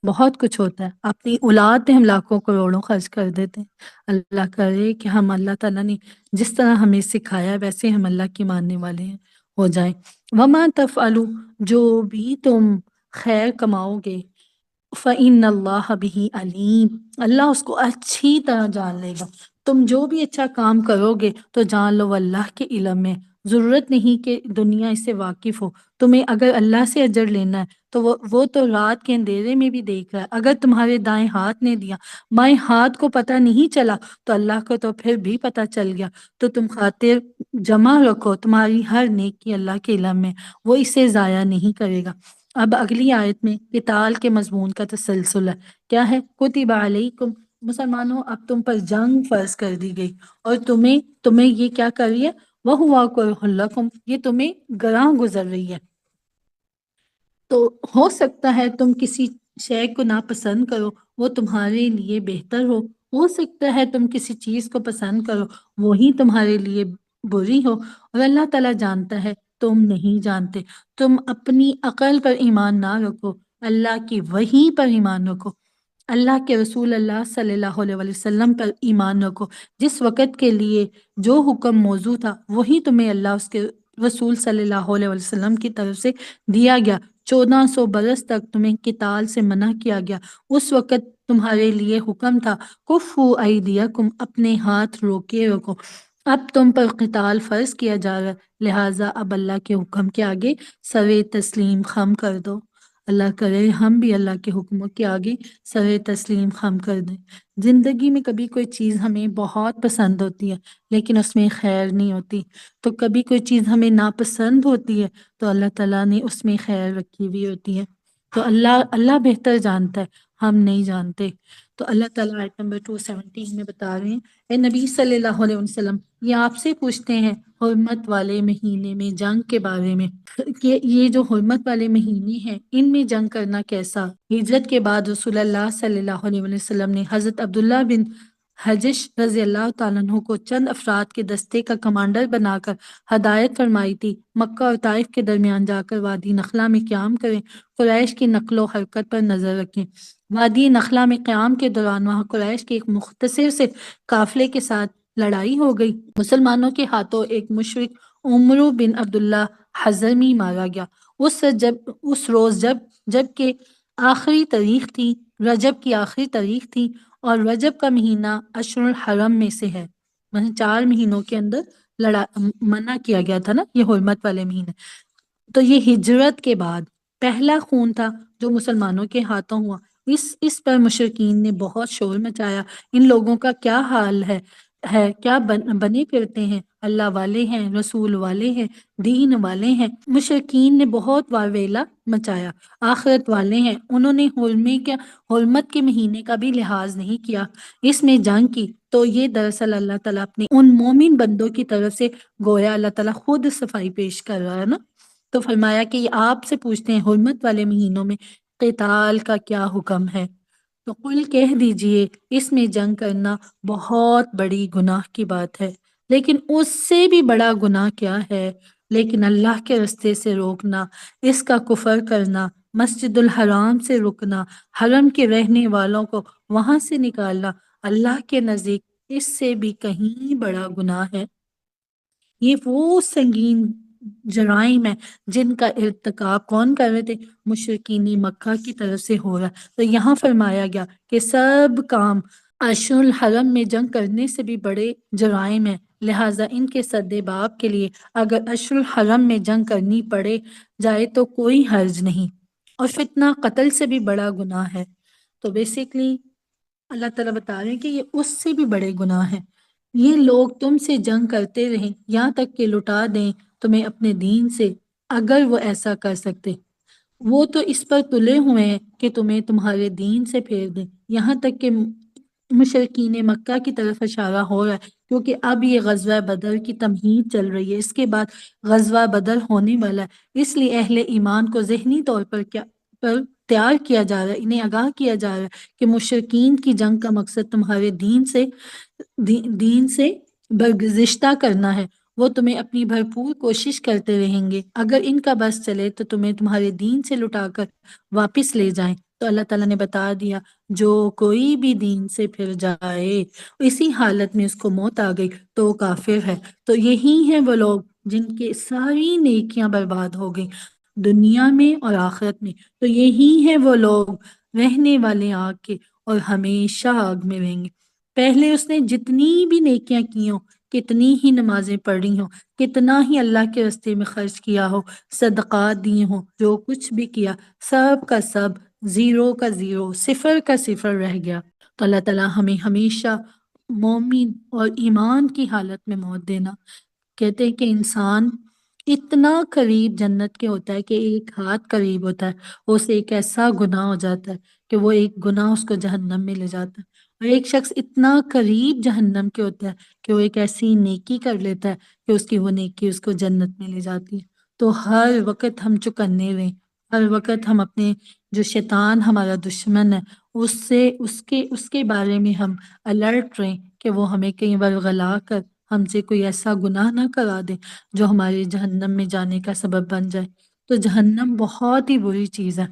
[SPEAKER 1] بہت کچھ ہوتا ہے، اپنی اولاد پہ ہم لاکھوں کروڑوں خرچ کر دیتے ہیں۔ اللہ کرے کہ ہم اللہ تعالیٰ نے جس طرح ہمیں سکھایا ویسے ہم اللہ کی ماننے والے ہو جائیں۔ وما تفعلوا، جو بھی تم خیر کماؤ گے، فَإِنَّ اللَّهَ بِهِ عَلِيمٌ، اللہ اس کو اچھی طرح جان لے گا۔ تم جو بھی اچھا کام کرو گے تو جان لو اللہ کے علم میں، ضرورت نہیں کہ دنیا اس سے واقف ہو۔ تمہیں اگر اللہ سے اجر لینا ہے تو وہ تو رات کے اندھیرے میں بھی دیکھ رہا ہے۔ اگر تمہارے دائیں ہاتھ نے دیا، بائیں ہاتھ کو پتہ نہیں چلا تو اللہ کو تو پھر بھی پتہ چل گیا۔ تو تم خاطر جمع رکھو، تمہاری ہر نیکی اللہ کے علم میں، وہ اسے ضائع نہیں کرے گا۔ اب اگلی آیت میں قتال کے مضمون کا تسلسل ہے۔ کیا ہے؟ کتب علیکم، مسلمانوں اب تم پر جنگ فرض کر دی گئی، اور تمہیں یہ کیا کر رہی ہے؟ وَهُوَ كُرْهٌ لَكُمْ، یہ تمہیں گراں گزر رہی ہے۔ تو ہو سکتا ہے تم کسی شے کو ناپسند کرو، وہ تمہارے لیے بہتر ہو سکتا ہے تم کسی چیز کو پسند کرو، وہی تمہارے لیے بری ہو، اور اللہ تعالیٰ جانتا ہے، تم نہیں جانتے۔ تم اپنی عقل پر ایمان نہ رکھو، اللہ کی وحی پر ایمان رکھو۔ اللہ کے رسول اللہ صلی اللہ علیہ وسلم پر ایمان رکھو، جس وقت کے لیے جو حکم موضوع تھا وہی تمہیں اللہ اس کے رسول صلی اللہ علیہ وسلم کی طرف سے دیا گیا۔ 1400 برس تک تمہیں قتال سے منع کیا گیا۔ اس وقت تمہارے لیے حکم تھا کفو ایدیکم، اپنے ہاتھ روکے رکھو۔ اب تم پر قتال فرض کیا جا رہا ہے، لہٰذا اب اللہ کے حکم کے آگے سر تسلیم خم کر دو۔ اللہ کرے ہم بھی اللہ کے حکموں کے آگے سر تسلیم خم کر دیں۔ زندگی میں کبھی کوئی چیز ہمیں بہت پسند ہوتی ہے لیکن اس میں خیر نہیں ہوتی، تو کبھی کوئی چیز ہمیں ناپسند ہوتی ہے تو اللہ تعالیٰ نے اس میں خیر رکھی ہوئی ہوتی ہے۔ تو اللہ بہتر جانتا ہے، ہم نہیں جانتے۔ تو اللہ تعالیٰ آیت نمبر 217 میں بتا رہے ہیں، اے نبی صلی اللہ علیہ وسلم، یہ آپ سے پوچھتے ہیں حرمت والے مہینے میں جنگ کے بارے میں، کہ یہ جو حرمت والے مہینے ہیں ان میں جنگ کرنا کیسا۔ ہجرت کے بعد رسول اللہ صلی اللہ علیہ وسلم نے حضرت عبداللہ بن حجش رضی اللہ تعالیٰ عنہ کو چند افراد کے دستے کا کمانڈر بنا کر ہدایت فرمائی تھی، مکہ اور طائف کے درمیان جا کر وادی نخلا میں قیام کریں، قریش کی نقل و حرکت پر نظر رکھیں۔ وادی نخلا میں قیام کے دوران وہاں قریش کے ایک مختصر سے قافلے کے ساتھ لڑائی ہو گئی۔ مسلمانوں کے ہاتھوں ایک مشرک عمرو بن عبداللہ حضرمی مارا گیا۔ اس روز جب کہ آخری تاریخ تھی، رجب کی آخری تاریخ تھی، اور رجب کا مہینہ اشہر الحرم میں سے ہے، مطلب 4 مہینوں کے اندر منع کیا گیا تھا نا، یہ حرمت والے مہینے۔ تو یہ ہجرت کے بعد پہلا خون تھا جو مسلمانوں کے ہاتھوں ہوا۔ اس پر مشرکین نے بہت شور مچایا، ان لوگوں کا کیا حال ہے کیا بنے پھرتے ہیں، اللہ والے ہیں، رسول والے ہیں، دین والے ہیں۔ مشرکین نے بہت واویلا مچایا، آخرت والے ہیں، انہوں نے حرمت کے مہینے کا بھی لحاظ نہیں کیا، اس میں جنگ کی۔ تو یہ دراصل اللہ تعالیٰ اپنے ان مومن بندوں کی طرف سے گویا اللہ تعالیٰ خود صفائی پیش کر رہا ہے نا۔ تو فرمایا کہ یہ آپ سے پوچھتے ہیں حرمت والے مہینوں میں قتال کا کیا حکم ہے، تو قل کہہ دیجئے اس میں جنگ کرنا بہت بڑی گناہ کی بات ہے، لیکن اس سے بھی بڑا گناہ کیا ہے، لیکن اللہ کے رستے سے روکنا، اس کا کفر کرنا، مسجد الحرام سے رکنا، حرم کے رہنے والوں کو وہاں سے نکالنا، اللہ کے نزدیک اس سے بھی کہیں بڑا گناہ ہے۔ یہ وہ سنگین جرائم ہے جن کا ارتکاب کون کر رہے تھے؟ مشرکین مکہ کی طرف سے ہو رہا۔ تو یہاں فرمایا گیا کہ سب کام اشہر الحرم میں جنگ کرنے سے بھی بڑے جرائم ہیں، لہٰذا ان کے سد باب کے لیے اگر اشہر الحرم میں جنگ کرنی پڑے جائے تو کوئی حرج نہیں، اور فتنہ قتل سے بھی بڑا گناہ ہے۔ تو بیسیکلی اللہ تعالیٰ بتا رہے ہیں کہ یہ اس سے بھی بڑے گناہ ہیں۔ یہ لوگ تم سے جنگ کرتے رہیں یہاں تک کہ لٹا دیں تمہیں اپنے دین سے، اگر وہ ایسا کر سکتے۔ وہ تو اس پر تلے ہوئے ہیں کہ تمہیں تمہارے دین سے پھیر دیں، یہاں تک کہ مشرکین مکہ کی طرف اشارہ ہو رہا ہے، کیونکہ اب یہ غزوہ بدر کی تمہید چل رہی ہے، اس کے بعد غزوہ بدر ہونے والا ہے، اس لیے اہل ایمان کو ذہنی طور پر تیار کیا جا رہا ہے، انہیں آگاہ کیا جا رہا ہے کہ مشرکین کی جنگ کا مقصد تمہارے دین سے برگزشتہ کرنا ہے، وہ تمہیں اپنی بھرپور کوشش کرتے رہیں گے، اگر ان کا بس چلے تو تمہیں تمہارے دین سے لٹا کر واپس لے جائیں۔ تو اللہ تعالیٰ نے بتا دیا جو کوئی بھی دین سے پھر جائے، اسی حالت میں اس کو موت آ گئی تو وہ کافر ہے۔ تو یہی ہیں وہ لوگ جن کے ساری نیکیاں برباد ہو گئی دنیا میں اور آخرت میں، تو یہی ہیں وہ لوگ رہنے والے آگ کے اور ہمیشہ آگ میں رہیں گے۔ پہلے اس نے جتنی بھی نیکیاں کی ہوں، کتنی ہی نمازیں پڑھی ہوں، کتنا ہی اللہ کے راستے میں خرچ کیا ہو، صدقات دیے ہوں، جو کچھ بھی کیا، سب کا سب زیرو کا زیرو، صفر کا صفر رہ گیا۔ تو اللہ تعالیٰ ہمیں ہمیشہ مومن اور ایمان کی حالت میں موت دینا۔ کہتے ہیں کہ انسان اتنا قریب جنت کے ہوتا ہے کہ ایک ہاتھ قریب ہوتا ہے، اسے ایک ایسا گناہ ہو جاتا ہے کہ وہ ایک گناہ اس کو جہنم میں لے جاتا ہے، اور ایک شخص اتنا قریب جہنم کے ہوتا ہے کہ وہ ایک ایسی نیکی کر لیتا ہے کہ اس کی وہ نیکی اس کو جنت میں لے جاتی ہے۔ تو ہر وقت ہم چوکنے رہیں، ہر وقت ہم اپنے جو شیطان ہمارا دشمن ہے اس کے بارے میں ہم الرٹ رہیں کہ وہ ہمیں کئی بار غلا کر ہم سے کوئی ایسا گناہ نہ کرا دے جو ہمارے جہنم میں جانے کا سبب بن جائے۔ تو جہنم بہت ہی بری چیز ہے،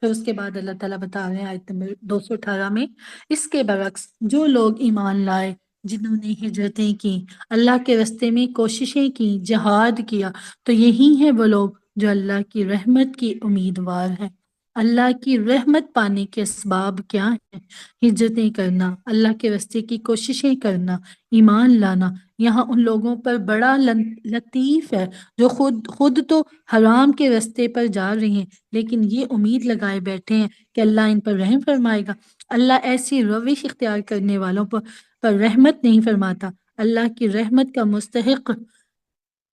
[SPEAKER 1] پھر اس کے بعد اللہ تعالیٰ بتا رہے ہیں آیت نمبر 218 میں، اس کے برعکس جو لوگ ایمان لائے، جنہوں نے ہجرتیں کی، اللہ کے راستے میں کوششیں کی، جہاد کیا، تو یہی ہیں وہ لوگ جو اللہ کی رحمت کی امیدوار ہیں۔ اللہ کی رحمت پانے کے اسباب کیا ہیں؟ ہجرتیں کرنا، اللہ کے راستے کی کوششیں کرنا، ایمان لانا۔ یہاں ان لوگوں پر بڑا لطیف ہے جو خود تو حرام کے راستے پر جا رہے ہیں، لیکن یہ امید لگائے بیٹھے ہیں کہ اللہ ان پر رحم فرمائے گا۔ اللہ ایسی روش اختیار کرنے والوں پر رحمت نہیں فرماتا۔ اللہ کی رحمت کا مستحق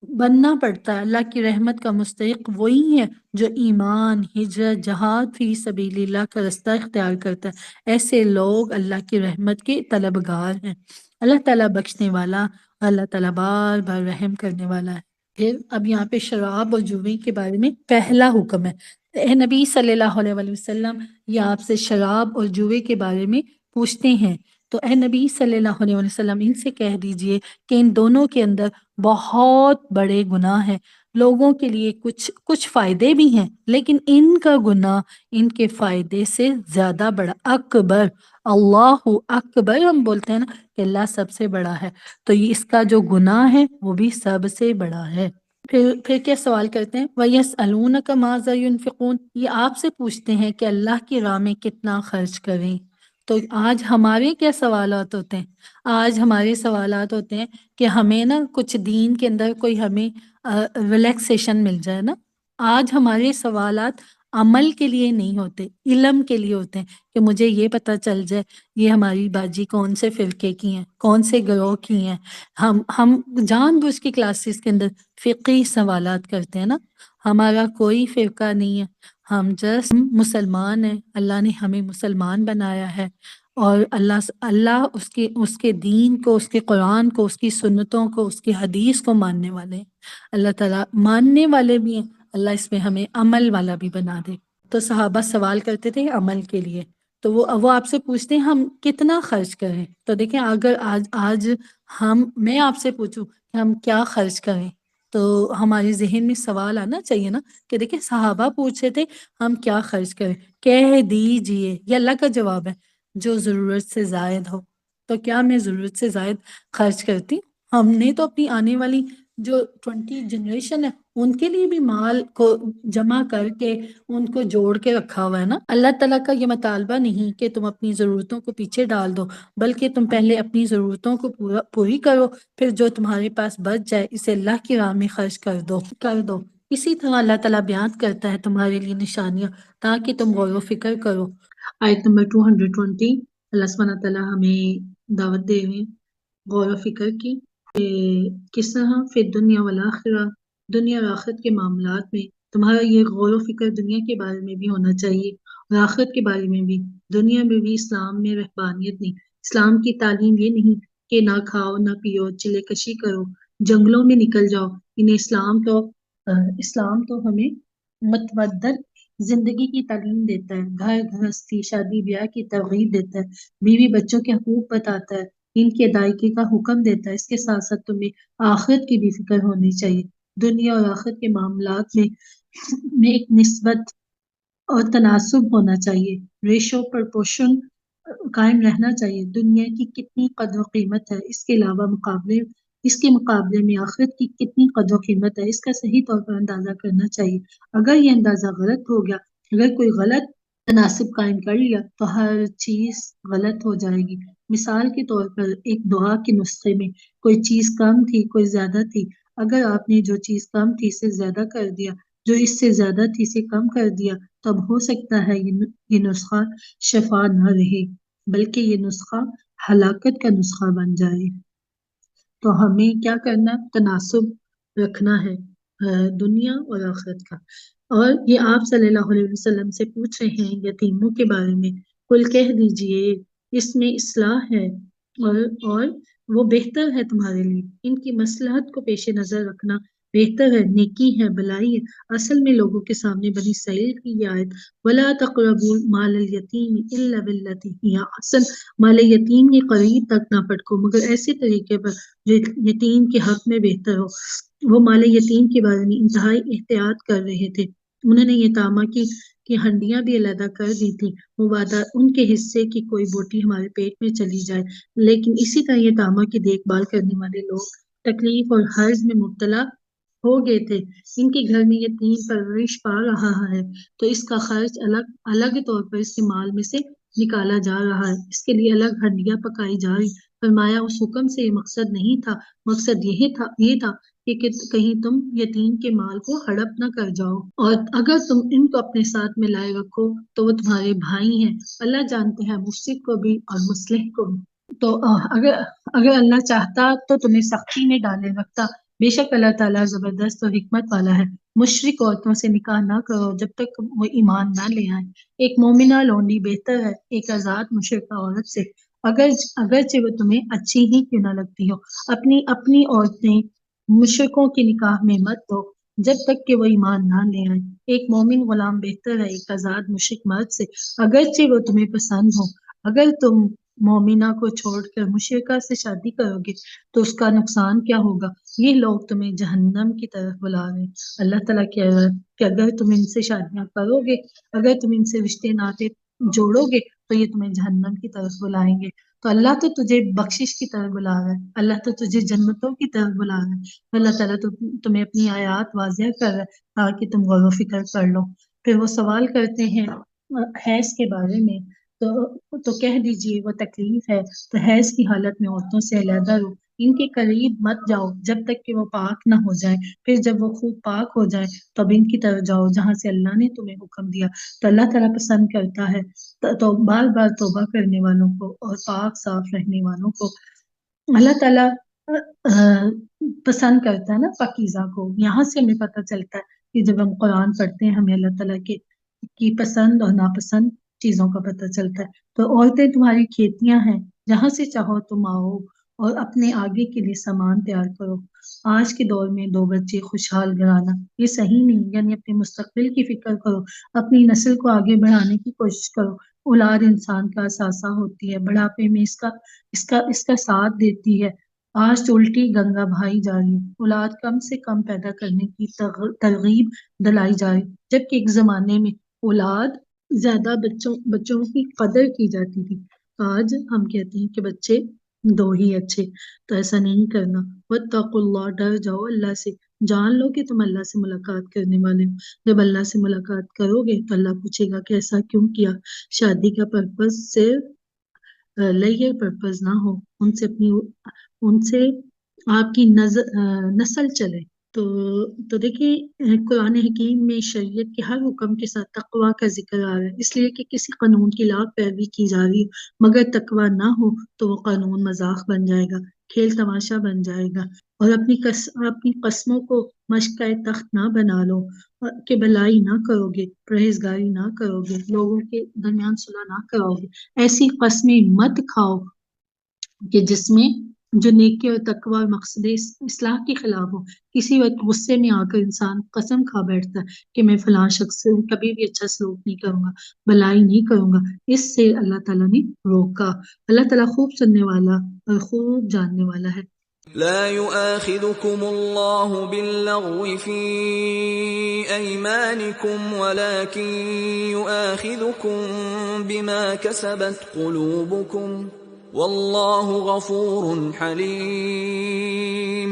[SPEAKER 1] بننا پڑتا ہے۔ اللہ کی رحمت کا مستحق وہی ہے جو ایمان، ہجرت، جہاد فی سبیل اللہ کا راستہ اختیار کرتا ہے۔ ایسے لوگ اللہ کی رحمت کے طلبگار ہیں۔ اللہ تعالیٰ بخشنے والا، اللہ تعالیٰ بار بار رحم کرنے والا ہے۔ پھر اب یہاں پہ شراب اور جوے کے بارے میں پہلا حکم ہے۔ اے نبی صلی اللہ علیہ وسلم، یہ آپ سے شراب اور جوے کے بارے میں پوچھتے ہیں، تو اے نبی صلی اللہ علیہ وسلم ان سے کہہ دیجئے کہ ان دونوں کے اندر بہت بڑے گناہ ہیں۔ لوگوں کے لیے کچھ فائدے بھی ہیں، لیکن ان کا گناہ ان کے فائدے سے زیادہ بڑا، اکبر، اللہ اکبر ہم بولتے ہیں نا کہ اللہ سب سے بڑا ہے، تو یہ اس کا جو گناہ ہے وہ بھی سب سے بڑا ہے۔ پھر کیا سوال کرتے ہیں، وَيَسْأَلُونَكَ مَاذَا يُنْفِقُونَ، یہ آپ سے پوچھتے ہیں کہ اللہ کی راہ میں کتنا خرچ کریں۔ تو آج ہمارے کیا سوالات ہوتے ہیں؟ آج ہمارے سوالات ہوتے ہیں کہ ہمیں نا کچھ دین کے اندر کوئی ہمیں ریلیکسیشن مل جائے نا۔ آج ہمارے سوالات عمل کے لیے نہیں ہوتے، علم کے لیے ہوتے ہیں کہ مجھے یہ پتہ چل جائے یہ ہماری باجی کون سے فرقے کی ہیں، کون سے گروہ کی ہیں۔ ہم جان بوجھ کے کلاسز کے اندر فقہی سوالات کرتے ہیں نا۔ ہمارا کوئی فرقہ نہیں ہے، ہم مسلمان ہیں، اللہ نے ہمیں مسلمان بنایا ہے، اور اللہ اس کے دین کو، اس کے قرآن کو، اس کی سنتوں کو، اس کی حدیث کو ماننے والے ہیں۔ اللہ تعالیٰ ماننے والے بھی ہیں، اللہ اس میں ہمیں عمل والا بھی بنا دے۔ تو صحابہ سوال کرتے تھے عمل کے لیے، تو وہ آپ سے پوچھتے ہیں ہم کتنا خرچ کریں۔ تو دیکھیں اگر آج میں آپ سے پوچھوں کہ ہم کیا خرچ کریں، تو ہمارے ذہن میں سوال آنا چاہیے نا کہ دیکھیں صحابہ پوچھے تھے ہم کیا خرچ کریں، کہہ دیجئے، یہ اللہ کا جواب ہے، جو ضرورت سے زائد ہو۔ تو کیا میں ضرورت سے زائد خرچ کرتی؟ ہم نے تو اپنی آنے والی جو 20 جنریشن ہے ان کے لیے بھی مال کو جمع کر کے ان کو جوڑ کے رکھا ہوا ہے نا۔ اللہ تعالیٰ کا یہ مطالبہ نہیں کہ تم اپنی ضرورتوں کو پیچھے ڈال دو، بلکہ تم پہلے اپنی ضرورتوں کو پوری کرو، پھر جو تمہارے پاس بچ جائے اسے اللہ کی راہ میں خرچ کر دو۔ اسی طرح اللہ تعالیٰ بیان کرتا ہے تمہارے لیے نشانیاں تاکہ تم غور و فکر کرو۔ آیت نمبر 220 اللہ سبحانہ تعالیٰ ہمیں دعوت دے رہے ہیں غور و فکر کی کہ کس طرح فی دنیا والآخرہ، دنیا اور آخرت کے معاملات میں تمہارا یہ غور و فکر دنیا کے بارے میں بھی ہونا چاہیے اور آخرت کے بارے میں بھی۔ دنیا میں بھی اسلام میں رہبانیت نہیں، اسلام کی تعلیم یہ نہیں کہ نہ کھاؤ نہ پیو، چلے کشی کرو، جنگلوں میں نکل جاؤ۔ اسلام تو ہمیں متودر زندگی کی تعلیم دیتا ہے، گھر گھرستی، شادی بیاہ کی ترغیب دیتا ہے، بیوی بچوں کے حقوق بتاتا ہے، ان کی ادائیگی کا حکم دیتا ہے۔ اس کے ساتھ ساتھ تمہیں آخرت کی بھی فکر ہونی چاہیے۔ دنیا اور آخرت کے معاملات میں ایک نسبت اور تناسب ہونا چاہیے، ریشو پرپورشن قائم رہنا چاہیے۔ دنیا کی کتنی قدر و قیمت ہے، اس کے مقابلے میں آخرت کی کتنی قدر و قیمت ہے، اس کا صحیح طور پر اندازہ کرنا چاہیے۔ اگر یہ اندازہ غلط ہو گیا، اگر کوئی غلط تناسب قائم کر لیا تو ہر چیز غلط ہو جائے گی۔ مثال کے طور پر ایک دعا کے نسخے میں کوئی چیز کم تھی، کوئی زیادہ تھی، اگر آپ نے جو چیز کم تھی اسے زیادہ کر دیا، جو اس سے زیادہ تھی اسے کم کر دیا، تو اب ہو سکتا ہے یہ نسخہ شفا نہ رہے، بلکہ یہ نسخہ ہلاکت کا نسخہ بن جائے۔ تو ہمیں کیا کرنا؟ تناسب رکھنا ہے دنیا اور آخرت کا۔ اور یہ آپ صلی اللہ علیہ وسلم سے پوچھ رہے ہیں یتیموں کے بارے میں، کل کہہ دیجئے اس میں اصلاح ہے اور وہ بہتر ہے تمہارے لیے، ان کی مصلحت کو پیش نظر رکھنا بہتر ہے، نیکی ہے، بھلائی ہے۔ اصل میں لوگوں کے سامنے بنی اسرائیل کی یہ آیت وَلَا تَقْرَبُوا مَالَ الْيَتِيمِ إِلَّا بِالَّتِي هِيَ أَحْسَنُ، مال یتیم کے قریب تک نہ پٹکو مگر ایسے طریقے پر جو یتیم کے حق میں بہتر ہو۔ وہ مال یتیم کے بارے میں انتہائی احتیاط کر رہے تھے۔ انہوں نے یتاما کی ہڈیاں بھی علیحدہ کر دی تھی، مبادہ ان کے حصے کی کوئی بوٹی ہمارے پیٹ میں چلی جائے۔ لیکن اسی طرح یتاما کی دیکھ بھال کرنے والے لوگ تکلیف اور حرج میں مبتلا ہو گئے تھے۔ ان کے گھر میں یتیم پرورش پا رہا ہے تو اس کا خرچ الگ طور پر اس کے مال میں سے نکالا جا رہا ہے، اس کے لیے الگ ہڈیاں پکائی جا رہی۔ فرمایا اس حکم سے یہ مقصد نہیں تھا، مقصد یہ تھا کہ کہیں تم یتیم کے مال کو ہڑپ نہ کر جاؤ، اور اگر تم ان کو اپنے ساتھ میں لائے رکھو تو وہ تمہارے بھائی ہیں، اللہ جانتے ہیں مفسد کو بھی اور مصلح کو بھی۔ تو اگر اللہ چاہتا تو تمہیں سختی میں ڈالے رکھتا، بے شک اللہ تعالیٰ زبردست اور حکمت والا ہے۔ مشرک عورتوں سے نکاح نہ کرو جب تک وہ ایمان نہ لے آئیں، ایک مومنہ لونڈی بہتر ہے ایک آزاد مشرکہ عورت سے، اگرچہ وہ تمہیں اچھی ہی کیوں نہ لگتی ہو۔ اپنی عورتیں مشرکوں کے نکاح میں مت دو جب تک کہ وہ ایمان نہ لے آئیں، ایک مومن غلام بہتر ہے ایک آزاد مشرک مرد سے، اگرچہ وہ تمہیں پسند ہو۔ اگر تم مومنہ کو چھوڑ کر مشرکہ سے شادی کرو گے تو اس کا نقصان کیا ہوگا؟ یہ لوگ تمہیں جہنم کی طرف بلا رہے ہیں۔ اللہ تعالیٰ کہہ رہا ہے کہ اگر تم ان سے شادیاں کرو گے، اگر تم ان سے رشتے ناطے جوڑو گے تو یہ تمہیں جہنم کی طرف بلائیں گے۔ تو اللہ تو تجھے بخشش کی طرف بلا رہا ہے، اللہ تو تجھے جنتوں کی طرف بلا رہا ہے، اللہ تعالیٰ تو تمہیں اپنی آیات واضح کر رہا ہے تاکہ تم غور و فکر کر لو۔ پھر وہ سوال کرتے ہیں حیض کے بارے میں، تو کہہ دیجئے وہ تکلیف ہے، تو حیض کی حالت میں عورتوں سے علیحدہ رہو، ان کے قریب مت جاؤ جب تک کہ وہ پاک نہ ہو جائے، پھر جب وہ خوب پاک ہو جائے تب ان کی طرف جاؤ جہاں سے اللہ نے تمہیں حکم دیا۔ تو اللہ تعالیٰ پسند کرتا ہے تو بار بار توبہ کرنے والوں کو اور پاک صاف رہنے والوں کو۔ اللہ تعالیٰ پسند کرتا ہے نا پاکیزہ کو۔ یہاں سے ہمیں پتہ چلتا ہے کہ جب ہم قرآن پڑھتے ہیں ہمیں اللہ تعالیٰ کی پسند اور ناپسند چیزوں کا پتہ چلتا ہے۔ تو عورتیں تمہاری کھیتیاں ہیں، جہاں سے چاہو تم آؤ اور اپنے آگے کے لیے سامان تیار کرو۔ آج کے دور میں 2 بچے خوشحال گھرانا یہ صحیح نہیں، یعنی اپنے مستقبل کی فکر کرو، اپنی نسل کو آگے بڑھانے کی کوشش کرو۔ اولاد انسان کا اثاثہ ہوتی ہے، بڑھاپے میں اس کا ساتھ دیتی ہے۔ آج تو الٹی گنگا بہائی جا رہی ہے، اولاد کم سے کم پیدا کرنے کی ترغیب دلائی جا رہی، جبکہ ایک زمانے میں اولاد زیادہ بچوں کی قدر کی جاتی تھی۔ آج ہم کہتے ہیں کہ بچے 2 ہی اچھے، تو ایسا نہیں کرنا۔ واتقوا اللہ، ڈر جاؤ اللہ سے، جان لو کہ تم اللہ سے ملاقات کرنے والے ہو۔ جب اللہ سے ملاقات کرو گے تو اللہ پوچھے گا کہ ایسا کیوں کیا۔ شادی کا پرپز صرف لیئر پرپز نہ ہو، ان سے آپ کی نسل چلے۔ تو دیکھیے قرآن حکیم میں شریعت کے ہر حکم کے ساتھ تقوی کا ذکر آ رہا ہے، اس لیے کہ کسی قانون کی لاکھ پیروی کی جا رہی ہے مگر تقوی نہ ہو تو وہ قانون مذاق بن جائے گا، کھیل تماشا بن جائے گا۔ اور اپنی قسموں کو مشقۂ تخت نہ بنا لو کہ بلائی نہ کرو گے، پرہیزگاری نہ کرو گے، لوگوں کے درمیان صلح نہ کرو گے۔ ایسی قسمیں مت کھاؤ کہ جس میں جو نیکی اور تقوی اور مقصد اصلاح کے خلاف ہو۔ کسی وقت غصے میں آ کر انسان قسم کھا بیٹھتا ہے کہ میں فلاں شخص سے کبھی بھی اچھا سلوک نہیں کروں گا، بلائی نہیں کروں گا، اس سے اللہ تعالیٰ نے روکا۔ اللہ تعالیٰ خوب سننے والا اور خوب جاننے والا ہے۔
[SPEAKER 2] لا يؤاخذكم الله باللغو في أيمانكم ولكن يؤاخذكم بما كسبت قلوبكم والله غفور حليم۔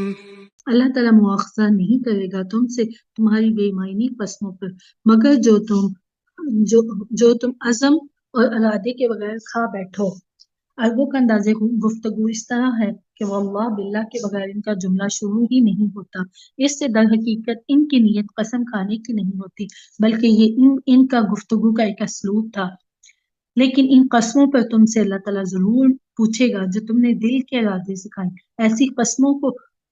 [SPEAKER 1] اللہ تعالیٰ مواخذہ نہیں کرے گا تم سے تمہاری بے معنی قسموں پر، مگر جو تم عزم اور ارادے کے بغیر کھا بیٹھو۔ عربوں کا انداز گفتگو اس طرح ہے کہ واللہ باللہ کے بغیر ان کا جملہ شروع ہی نہیں ہوتا۔ اس سے در حقیقت ان کی نیت قسم کھانے کی نہیں ہوتی، بلکہ یہ ان کا گفتگو کا ایک اسلوب تھا۔ لیکن ان قسموں پر تم سے اللہ تعالیٰ ضرور پوچھے گا جو تم نے دل کے ارادے سے کھائیں۔ ایسی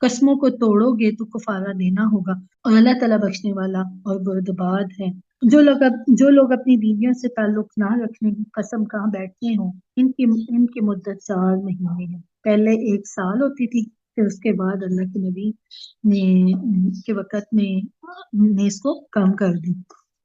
[SPEAKER 1] قسموں کو توڑو گے تو کفارہ دینا ہوگا، اور اللہ تعالیٰ بخشنے والا اور بردبار ہے۔ جو لوگ اپنی بیویوں سے تعلق نہ رکھنے کی قسم کہاں بیٹھتے ہوں ان کی مدت 4 مہینے ہے۔ پہلے 1 سال ہوتی تھی، پھر اس کے بعد اللہ کے نبی کے وقت میں نے اس کو کم کر دی۔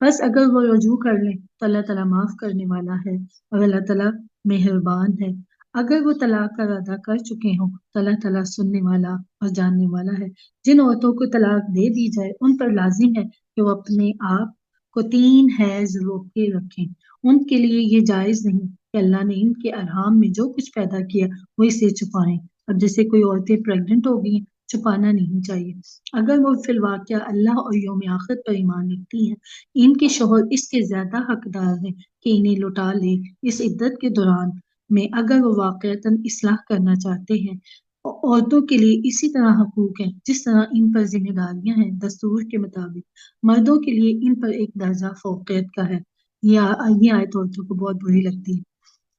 [SPEAKER 1] بس اگر وہ رجوع کر لیں تو اللہ تعالیٰ معاف کرنے والا ہے اور اللہ تعالیٰ مہربان ہے۔ اگر وہ طلاق کا ارادہ کر چکے ہوں تو اللہ تعالیٰ سننے والا اور جاننے والا ہے۔ جن عورتوں کو طلاق دے دی جائے ان پر لازم ہے کہ وہ اپنے آپ کو 3 حیض روک کے رکھیں، ان کے لیے یہ جائز نہیں کہ اللہ نے ان کے ارحام میں جو کچھ پیدا کیا وہ اسے چھپائیں۔ اب جیسے کوئی عورتیں پریگننٹ ہو گئی ہیں، چھپانا نہیں چاہیے۔ اگر وہ فی الواقعہ اللہ اور یوم آخر پر ایمان رکھتی ہیں، ان کے شوہر اس کے زیادہ حقدار ہیں کہ انہیں لوٹا لے۔ اس عدت کے دوران میں اگر وہ واقعتاً اصلاح کرنا چاہتے ہیں، عورتوں کے لیے اسی طرح حقوق ہیں جس طرح ان پر ذمہ داریاں ہیں۔ دستور کے مطابق مردوں کے لیے ان پر ایک درجہ فوقیت کا ہے۔ یہ آیت عورتوں کو بہت بری لگتی ہے،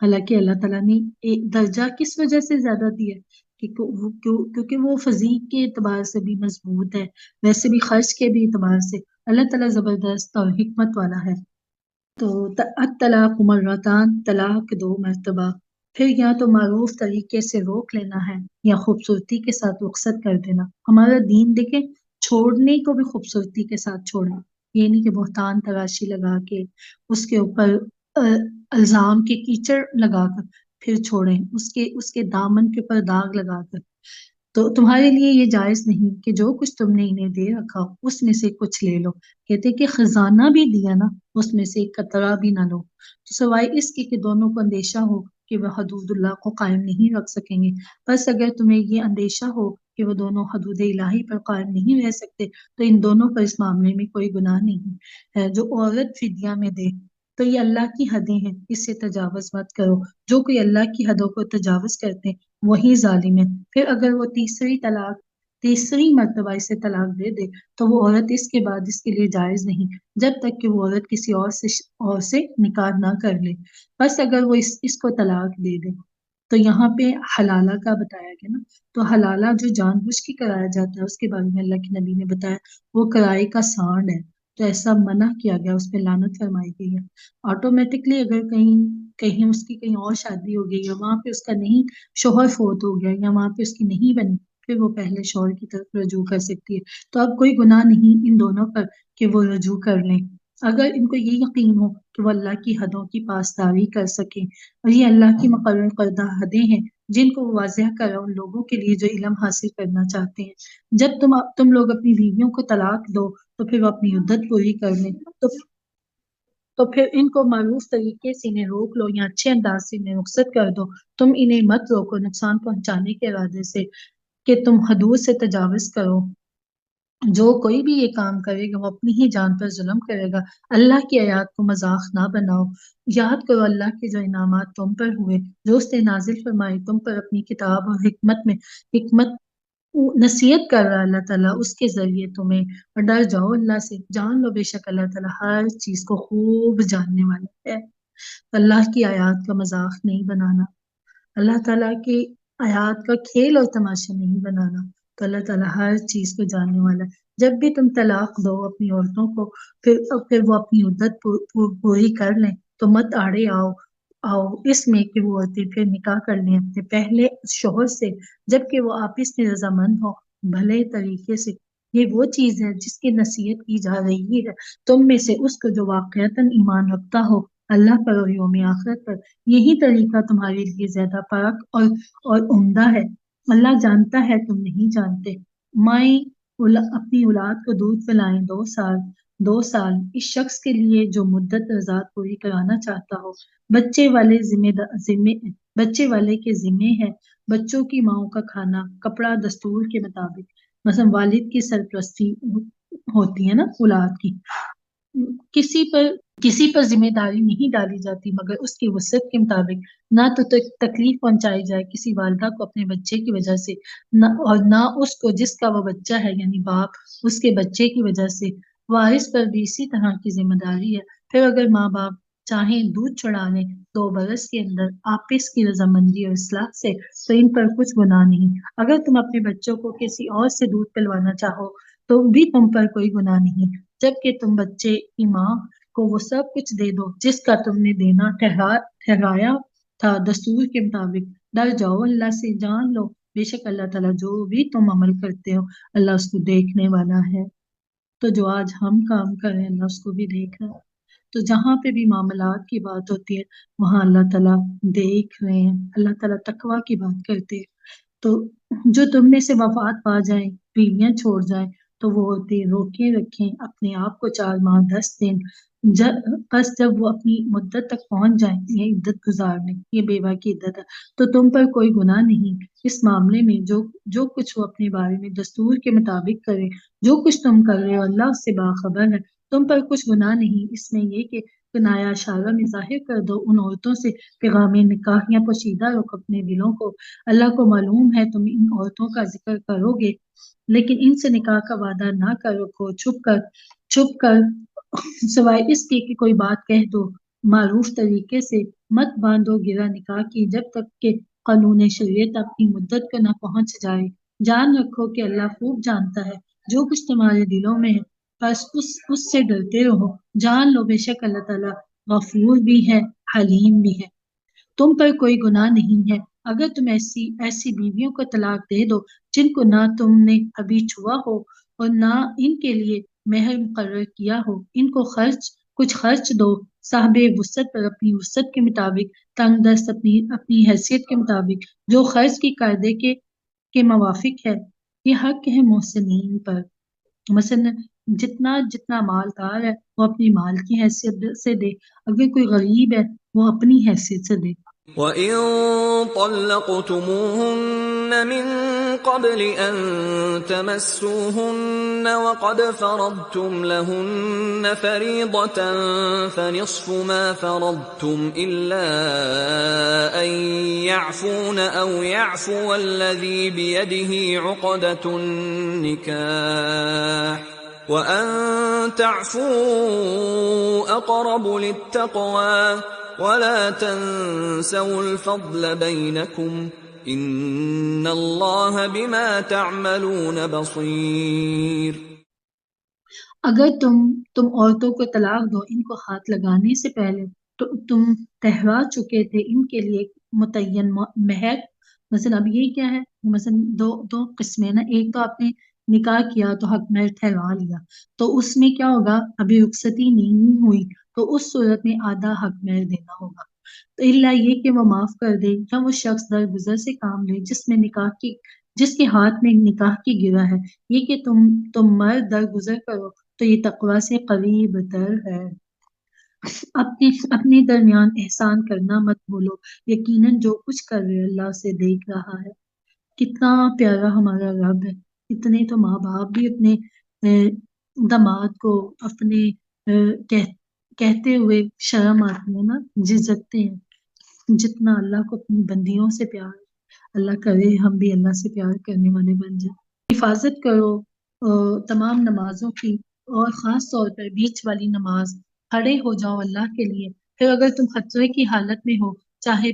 [SPEAKER 1] حالانکہ اللہ تعالیٰ نے ایک درجہ کس وجہ سے زیادہ دیا ہے کیونکہ وہ فزیک کے اعتبار سے بھی مضبوط ہے، ویسے بھی خرچ کے بھی اعتبار سے اللہ تعالیٰ زبردست اور حکمت والا ہے۔ تو الطلاق مرتان، طلاق 2 مرتبہ، پھر یا تو معروف طریقے سے روک لینا ہے یا خوبصورتی کے ساتھ رخصت کر دینا۔ ہمارا دین دیکھیں، چھوڑنے کو بھی خوبصورتی کے ساتھ چھوڑیں، یہ نہیں کہ بہتان تراشی لگا کے اس کے اوپر الزام کے کیچڑ لگا کر پھر چھوڑیں، اس کے دامن کے اوپر داغ لگا کر۔ تو تمہارے لیے یہ جائز نہیں کہ جو کچھ تم نے انہیں دے رکھا اس میں سے کچھ لے لو۔ کہتے کہ خزانہ بھی دیا نا، اس میں سے ایک قطرہ بھی نہ لو، تو سوائے اس کے کہ دونوں کو اندیشہ ہو کہ وہ حدود اللہ کو قائم نہیں رکھ سکیں گے۔ بس اگر تمہیں یہ اندیشہ ہو کہ وہ دونوں حدود الہی پر قائم نہیں رہ سکتے تو ان دونوں پر اس معاملے میں کوئی گناہ نہیں ہے۔ جو عورت فدیہ میں دے تو یہ اللہ کی حدیں ہیں، اس سے تجاوز مت کرو۔ جو کوئی اللہ کی حدوں کو تجاوز کرتے ہیں وہی ظالم ہے۔ پھر اگر وہ تیسری مرتبہ اسے طلاق دے دے تو وہ عورت اس کے بعد اس کے لیے جائز نہیں جب تک کہ وہ عورت کسی اور سے نکاح نہ کر لے۔ بس اگر وہ اس کو طلاق دے دے تو یہاں پہ حلالہ کا بتایا گیا نا، تو حلالہ جو جان بوجھ کے کرایا جاتا ہے اس کے بارے میں اللہ کے نبی نے بتایا وہ کرائے کا سانڈ ہے، تو ایسا منع کیا گیا، اس پہ لعنت فرمائی گئی ہے۔ آٹومیٹکلی اگر کہیں اس کی کہیں اور شادی ہو گئی یا وہاں پہ اس کا نہیں شوہر فوت ہو گیا یا وہاں پہ اس کی نہیں بنی، پھر وہ پہلے شوہر کی طرف رجوع کر سکتی ہے۔ تو اب کوئی گناہ نہیں ان دونوں پر کہ وہ رجوع کر لیں، اگر ان کو یہ یقین ہو کہ وہ اللہ کی حدوں کی پاسداری کر سکیں، اور یہ اللہ کی مقرر کردہ حدیں ہیں جن کو وہ واضح کرا ان لوگوں کے لیے جو علم حاصل کرنا چاہتے ہیں۔ جب تم لوگ اپنی بیویوں کو طلاق دو تو پھر وہ اپنی عدت پوری کر لیں، تو پھر ان کو معروف طریقے سے انہیں روک لو یا اچھے انداز سے انہیں رخصت کر دو۔ تم انہیں مت روکو نقصان پہنچانے کے ارادے سے کہ تم حدود سے تجاوز کرو۔ جو کوئی بھی یہ کام کرے گا وہ اپنی ہی جان پر ظلم کرے گا۔ اللہ کی آیات کو مذاق نہ بناؤ، یاد کرو اللہ کے جو انعامات تم پر ہوئے، جو اس نے نازل فرمائی تم پر اپنی کتاب اور حکمت نصیحت کر رہا اللہ تعالیٰ اس کے ذریعے تمہیں، اور ڈر جاؤ اللہ سے، جان لو بے شک اللہ تعالیٰ ہر چیز کو خوب جاننے والا ہے۔ اللہ کی آیات کا مذاق نہیں بنانا، اللہ تعالیٰ کی آیات کا کھیل اور تماشا نہیں بنانا، تو اللہ تعالیٰ ہر چیز کو جاننے والا ہے۔ جب بھی تم طلاق دو اپنی عورتوں کو، پھر وہ اپنی عدت پوری کر لیں تو مت آڑے آؤ اس میں کہ وہ عورتیں پھر نکاح کر لیں اپنے پہلے شوہر سے، جبکہ وہ آپس میں رضامند ہو بھلے طریقے سے۔ یہ وہ چیز ہے جس کی نصیحت کی جا رہی ہے تم میں سے اس کو جو واقعتاً ایمان رکھتا ہو اللہ پر اور یوم آخرت پر۔ یہی طریقہ تمہارے لیے زیادہ پاک اور عمدہ ہے۔ اللہ جانتا ہے تم نہیں جانتے۔ مائیں اپنی اولاد کو دودھ پلائیں 2 سال اس شخص کے لیے جو مدت رضاعت پوری کرانا چاہتا ہو۔ بچے والے کے ذمے ہے بچوں کی ماؤں کا کھانا کپڑا دستور کے مطابق، مثلا والد کی سرپرستی ہوتی ہے نا اولاد کی، کسی پر ذمہ داری نہیں ڈالی جاتی مگر اس کی وسعت کے مطابق۔ نہ تو تکلیف پہنچائی جائے کسی والدہ کو اپنے بچے کی وجہ سے، نہ اس کو جس کا وہ بچہ ہے یعنی باپ اس کے بچے کی وجہ سے۔ وارث پر بھی اسی طرح کی ذمہ داری ہے۔ پھر اگر ماں باپ چاہیں دودھ چڑھا لیں 2 برس کے اندر آپس کی رضامندی اور اصلاح سے تو ان پر کچھ گناہ نہیں۔ اگر تم اپنے بچوں کو کسی اور سے دودھ پلوانا چاہو تو بھی تم پر کوئی گناہ نہیں، جبکہ تم بچے کی ماں کو وہ سب کچھ دے دو جس کا تم نے دینا ٹھہرایا تھا دستور کے مطابق۔ ڈر جاؤ اللہ سے، جان لو بے شک اللہ تعالیٰ جو بھی تم عمل کرتے ہو اللہ اس کو دیکھنے والا ہے۔ تو جو آج ہم کام کر رہے ہیں اللہ اس کو بھی دیکھ رہا ہے۔ تو جہاں پہ بھی معاملات کی بات ہوتی ہے وہاں اللہ تعالیٰ دیکھ رہے ہیں، اللہ تعالیٰ تقویٰ کی بات کرتے ہیں۔ تو جو تم میں سے وفات پا جائیں، بیویاں چھوڑ جائیں تو وہ ہوتے روکے رکھیں اپنے آپ کو 4 ماہ 10 دن، بس جب وہ اپنی مدت تک پہنچ جائیں، یہ عدت گزارنے، یہ بیوہ کی عدت ہے، تو تم پر کوئی گناہ نہیں اس معاملے میں جو کچھ وہ اپنے بارے میں دستور کے مطابق کرے، جو کچھ تم کر رہے ہو اللہ اس سے باخبر ہے، تم پر کچھ گناہ نہیں اس میں یہ کہ کنایا اشارہ میں ظاہر کر دو ان عورتوں سے پیغام نکاح یا پوشیدہ رکھ اپنے دلوں کو، اللہ کو معلوم ہے تم ان عورتوں کا ذکر کرو گے لیکن ان سے نکاح کا وعدہ نہ کر رکھو، چھپ کر سوائے اس کے کہ کوئی بات کہہ دو، معروف طریقے سے مت باندھو گرہ نکاح کی جب تک کہ قانون شریعت اپنی مدت کو نہ پہنچ جائے، جان رکھو کہ اللہ خوب جانتا ہے جو کچھ تمہارے دلوں میں ہے، بس اس سے ڈرتے رہو، جان لو بے شک اللہ تعالیٰ غفور بھی ہے حلیم بھی ہے، تم پر کوئی گناہ نہیں ہے اگر تم ایسی بیویوں کو طلاق دے دو جن کو نہ تم نے ابھی چھوا ہو اور نہ ان کے لیے مہر مقرر کیا ہو، ان کو کچھ خرچ دو صاحب وسعت پر اپنی وسعت کے مطابق، تنگ دست اپنی حیثیت کے مطابق، جو خرچ کی قاعدے کے موافق ہے، یہ حق ہے محسنین پر، مثلا جتنا مالدار ہے وہ اپنی مال کی حیثیت سے دے، اگر کوئی غریب ہے وہ اپنی حیثیت سے دے۔
[SPEAKER 2] وَإِن طَلَّقْتُمُوهُنَّ مِن قَبْلِ أَن تَمَسُّوهُنَّ وَقَدْ فَرَضْتُمْ لَهُنَّ فَرِيضَةً فَنِصْفُ مَا فَرَضْتُمْ إِلَّا أَن يَعْفُونَ أَوْ يَعْفُوَ الَّذِي بِيَدِهِ عُقْدَةُ النِّكَاحِ وَأَن تَعْفُوا أَقْرَبُ لِلتَّقْوَىٰ وَلَا تَنْسَوُا الْفَضْلَ بَيْنَكُمْ إِنَّ اللَّهَ بِمَا تَعْمَلُونَ بَصِيرٌ۔
[SPEAKER 1] اگر تم عورتوں کو طلاق دو ان کو ہاتھ لگانے سے پہلے تو تم ٹھہرا چکے تھے ان کے لیے متعین مہر، مثلا اب یہ کیا ہے، مثلا دو قسمیں نا، ایک تو آپ نے نکاح کیا تو حق مہر ٹھہرا لیا، تو اس میں کیا ہوگا ابھی رخصتی نہیں ہوئی تو اس صورت میں آدھا حق مہر دینا ہوگا، تو اللہ یہ کہ وہ معاف کر دے یا وہ شخص درگزر سے کام لے جس کے ہاتھ میں نکاح کی گرہ ہے، یہ کہ تم مرد درگزر کرو تو یہ تقوی سے قریب تر ہے۔ اپنے درمیان احسان کرنا مت بھولو، یقیناً جو کچھ کر رہے اللہ اسے دیکھ رہا ہے۔ کتنا پیارا ہمارا رب ہے، اتنے تو ماں باپ بھی اپنے داماد کو اپنے کہتے ہوئے شرم آتی ہے نا، جھجکتے ہیں، جتنا اللہ کو اپنی بندیوں سے پیار، اللہ کرے ہم بھی اللہ سے پیار کرنے والے بن جائیں۔ حفاظت کرو تمام نمازوں کی اور خاص طور پر بیچ والی نماز، کھڑے ہو جاؤ اللہ کے لیے، پھر اگر تم خطرے کی حالت میں ہو چاہے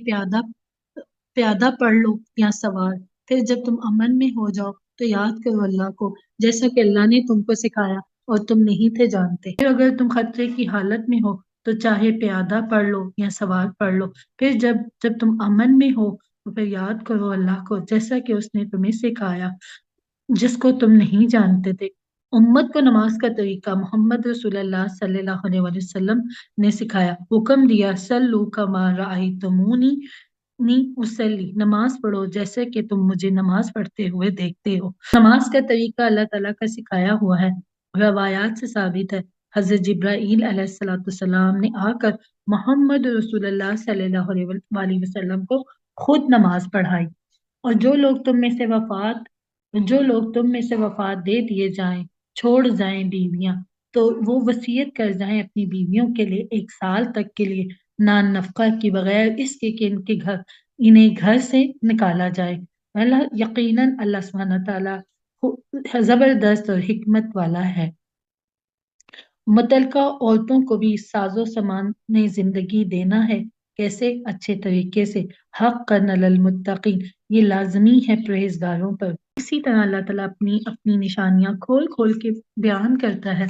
[SPEAKER 1] پیادہ پڑھ لو یا سوار، پھر جب تم امن میں ہو جاؤ تو یاد کرو اللہ کو جیسا کہ اللہ نے تم کو سکھایا اور تم نہیں تھے جانتے، پھر اگر تم خطرے کی حالت میں ہو تو چاہے پیادہ پڑھ لو یا سوار پڑھ لو، پھر جب تم امن میں ہو تو پھر یاد کرو اللہ کو جیسا کہ اس نے تمہیں سکھایا جس کو تم نہیں جانتے تھے۔ امت کو نماز کا طریقہ محمد رسول اللہ صلی اللہ علیہ وسلم نے سکھایا، حکم دیا سلو کما رأیتمونی اسلی، نماز پڑھو جیسے کہ تم مجھے نماز پڑھتے ہوئے دیکھتے ہو۔ نماز کا طریقہ اللہ تعالیٰ کا سکھایا ہوا ہے، روایات سے ثابت ہے، حضرت جبرائیل علیہ السلام نے آ کر محمد رسول اللہ صلی اللہ علیہ وسلم کو خود نماز پڑھائی، اور جو لوگ تم میں سے وفات دے دیے جائیں، چھوڑ جائیں بیویاں، تو وہ وصیت کر جائیں اپنی بیویوں کے لیے 1 سال تک کے لیے نان نفقہ کی، بغیر اس کے کہ انہیں گھر سے نکالا جائے۔ یقیناً اللہ سبحانہ تعالیٰ زبردست اور حکمت والا ہے۔ متعلقہ عورتوں کو بھی ساز و سامان میں زندگی دینا ہے، کیسے؟ اچھے طریقے سے، حقاً علی المتقین، یہ لازمی ہے پرہیزگاروں پر۔ اسی طرح اللہ تعالیٰ اپنی نشانیاں کھول کھول کے بیان کرتا ہے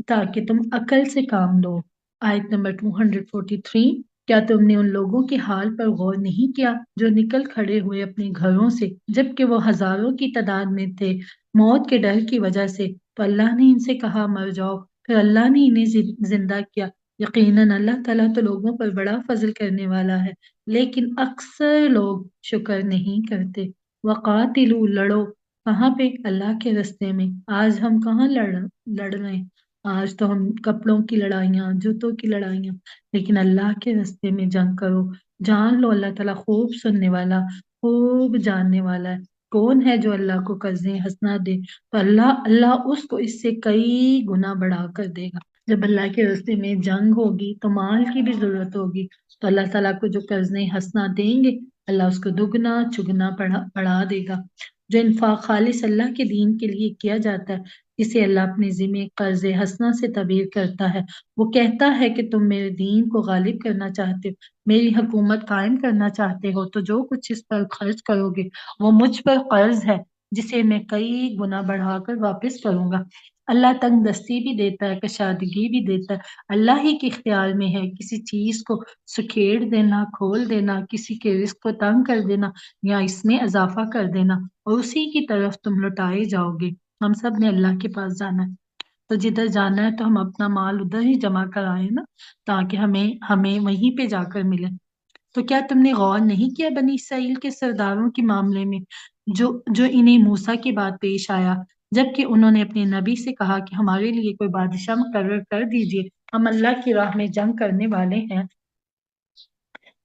[SPEAKER 1] تاکہ تم عقل سے کام لو۔ آیت نمبر 243، کیا تم نے ان لوگوں کے حال پر غور نہیں کیا جو نکل کھڑے ہوئے اپنے گھروں سے جبکہ وہ ہزاروں کی تعداد میں تھے موت کے ڈر کی وجہ سے، تو اللہ نے ان سے کہا مر جاؤ، پھر اللہ نے انہیں زندہ کیا، یقیناً اللہ تعالیٰ تو لوگوں پر بڑا فضل کرنے والا ہے، لیکن اکثر لوگ شکر نہیں کرتے۔ وقاتلوا، لڑو، کہاں پہ؟ اللہ کے راستے میں۔ آج ہم کہاں لڑ رہے ہیں؟ آج تو ہم کپڑوں کی لڑائیاں، جوتوں کی لڑائیاں، لیکن اللہ کے راستے میں جنگ کرو۔ جان لو اللہ تعالیٰ خوب سننے والا، خوب جاننے والا ہے۔ کون ہے جو اللہ کو قرضیں حسنات دے؟ تو اللہ اس کو اس سے کئی گنا بڑھا کر دے گا۔ جب اللہ کے راستے میں جنگ ہوگی تو مال کی بھی ضرورت ہوگی، تو اللہ تعالیٰ کو جو قرضیں حسنات دیں گے، اللہ اس کو دگنا چگنا بڑھا دے گا۔ جو انفاق خالص اللہ کے دین کے لیے کیا جاتا ہے، اسے اللہ اپنے ذمہ قرض حسنہ سے تعبیر کرتا ہے۔ وہ کہتا ہے کہ تم میرے دین کو غالب کرنا چاہتے ہو، میری حکومت قائم کرنا چاہتے ہو، تو جو کچھ اس پر خرچ کرو گے وہ مجھ پر قرض ہے، جسے میں کئی گنا بڑھا کر واپس کروں گا۔ اللہ تنگ دستی بھی دیتا ہے، کشادگی بھی دیتا ہے، اللہ ہی کے اختیار میں ہے۔ کسی چیز کو سکھیڑ دینا، کھول دینا، کسی کے رزق کو تنگ کر دینا یا اس میں اضافہ کر دینا، اور اسی کی طرف تم لوٹائے جاؤ گے۔ ہم سب نے اللہ کے پاس جانا ہے، تو جدھر جانا ہے تو ہم اپنا مال ادھر ہی جمع کرائیں نا، تاکہ ہمیں وہیں پہ جا کر ملے۔ تو کیا تم نے غور نہیں کیا بنی اسرائیل کے سرداروں کے معاملے میں، جو انہیں موسیٰ کے بعد پیش آیا، جبکہ انہوں نے اپنے نبی سے کہا کہ ہمارے لیے کوئی بادشاہ مقرر کر دیجئے، ہم اللہ کی راہ میں جنگ کرنے والے ہیں۔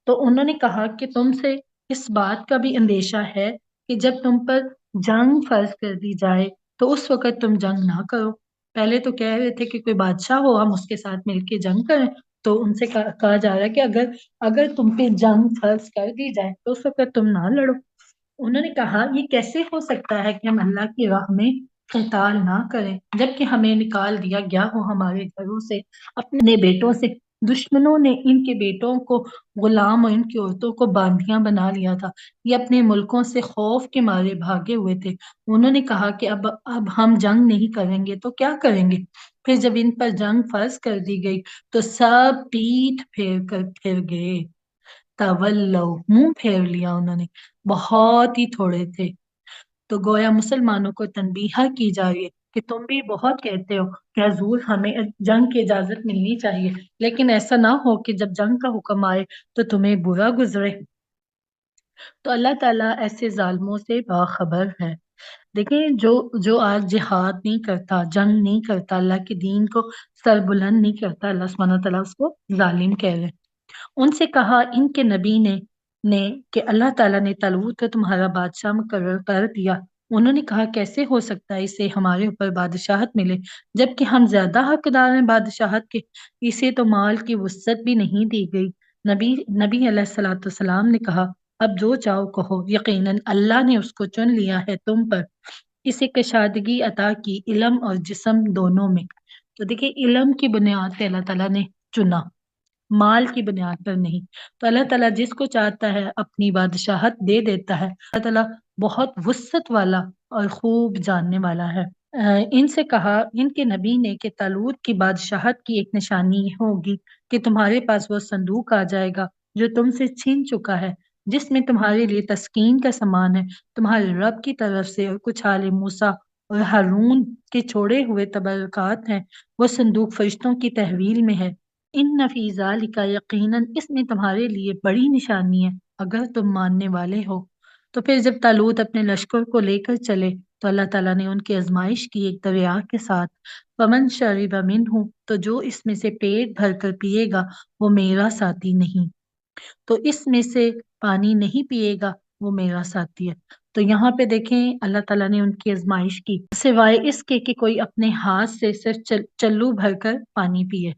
[SPEAKER 1] تو انہوں نے کہا کہ تم سے اس بات کا بھی اندیشہ ہے کہ جب تم پر جنگ فرض کر دی جائے تو اس وقت تم جنگ نہ کرو۔ پہلے تو کہہ رہے تھے کہ کوئی بادشاہ ہو ہم اس کے ساتھ مل کے جنگ کریں، تو ان سے کہا جا رہا ہے کہ اگر تم پہ جنگ فرض کر دی جائے تو اس وقت تم نہ لڑو۔ انہوں نے کہا یہ کیسے ہو سکتا ہے کہ ہم اللہ کی راہ میں قتال نہ کریں، جبکہ ہمیں نکال دیا گیا ہو ہمارے گھروں سے، اپنے بیٹوں سے۔ دشمنوں نے ان کے بیٹوں کو غلام اور ان کی عورتوں کو باندیاں بنا لیا تھا، یہ اپنے ملکوں سے خوف کے مارے بھاگے ہوئے تھے۔ انہوں نے کہا کہ اب ہم جنگ نہیں کریں گے تو کیا کریں گے؟ پھر جب ان پر جنگ فرض کر دی گئی تو سب پیٹھ پھیر کر پھر گئے۔ تولو، منہ پھیر لیا انہوں نے، بہت ہی تھوڑے تھے۔ تو گویا مسلمانوں کو تنبیہ کی جا رہی ہے کہ تم بھی بہت کہتے ہو کہ حضور ہمیں جنگ کی اجازت ملنی چاہیے، لیکن ایسا نہ ہو کہ جب جنگ کا حکم آئے تو تمہیں برا گزرے۔ تو اللہ تعالیٰ ایسے ظالموں سے باخبر ہے۔ دیکھیں جو آج جہاد نہیں کرتا، جنگ نہیں کرتا، اللہ کے دین کو سر بلند نہیں کرتا، اللہ سبحانہ تعالیٰ اس کو ظالم کہہ رہے ہیں۔ ان سے کہا ان کے نبی نے کہ اللہ تعالیٰ نے طالوت کو تمہارا بادشاہ مقرر کر دیا۔ انہوں نے کہا کیسے ہو سکتا ہے اسے ہمارے اوپر بادشاہت ملے، جبکہ ہم زیادہ حقدار ہیں بادشاہت کے، اسے تو مال کی وسعت بھی نہیں دی گئی۔ نبی علیہ الصلوۃ والسلام نے کہا اب جو چاہو کہو، یقیناً اللہ نے اس کو چن لیا ہے تم پر، اسے کشادگی عطا کی علم اور جسم دونوں میں۔ تو دیکھیں علم کی بنیاد پہ اللہ تعالیٰ نے چنا، مال کی بنیاد پر نہیں۔ تو اللہ تعالیٰ جس کو چاہتا ہے اپنی بادشاہت دے دیتا ہے۔ اللہ تعالیٰ بہت وسعت والا اور خوب جاننے والا ہے۔ ان سے کہا ان کے نبی نے کہ طالوت کی بادشاہت کی ایک نشانی یہ ہوگی کہ تمہارے پاس وہ صندوق آ جائے گا جو تم سے چھین چکا ہے، جس میں تمہارے لیے تسکین کا سامان ہے تمہارے رب کی طرف سے، اور کچھ آل موسیٰ اور ہارون کے چھوڑے ہوئے تبرکات ہیں۔ وہ صندوق فرشتوں کی تحویل میں ہے۔ ان فی ذالک، یقیناً اس میں تمہارے لیے بڑی نشانی ہے اگر تم ماننے والے ہو۔ تو پھر جب طالوت اپنے لشکر کو لے کر چلے تو اللہ تعالیٰ نے ان کی آزمائش کی ایک دریا کے ساتھ۔ فمن شرب منہ، تو جو اس میں سے پیٹ بھر کر پیے گا وہ میرا ساتھی نہیں، تو اس میں سے پانی نہیں پیے گا وہ میرا ساتھی ہے۔ تو یہاں پہ دیکھیں اللہ تعالیٰ نے ان کی آزمائش کی، سوائے اس کے کہ کوئی اپنے ہاتھ سے صرف چلو بھر کر پانی پیے۔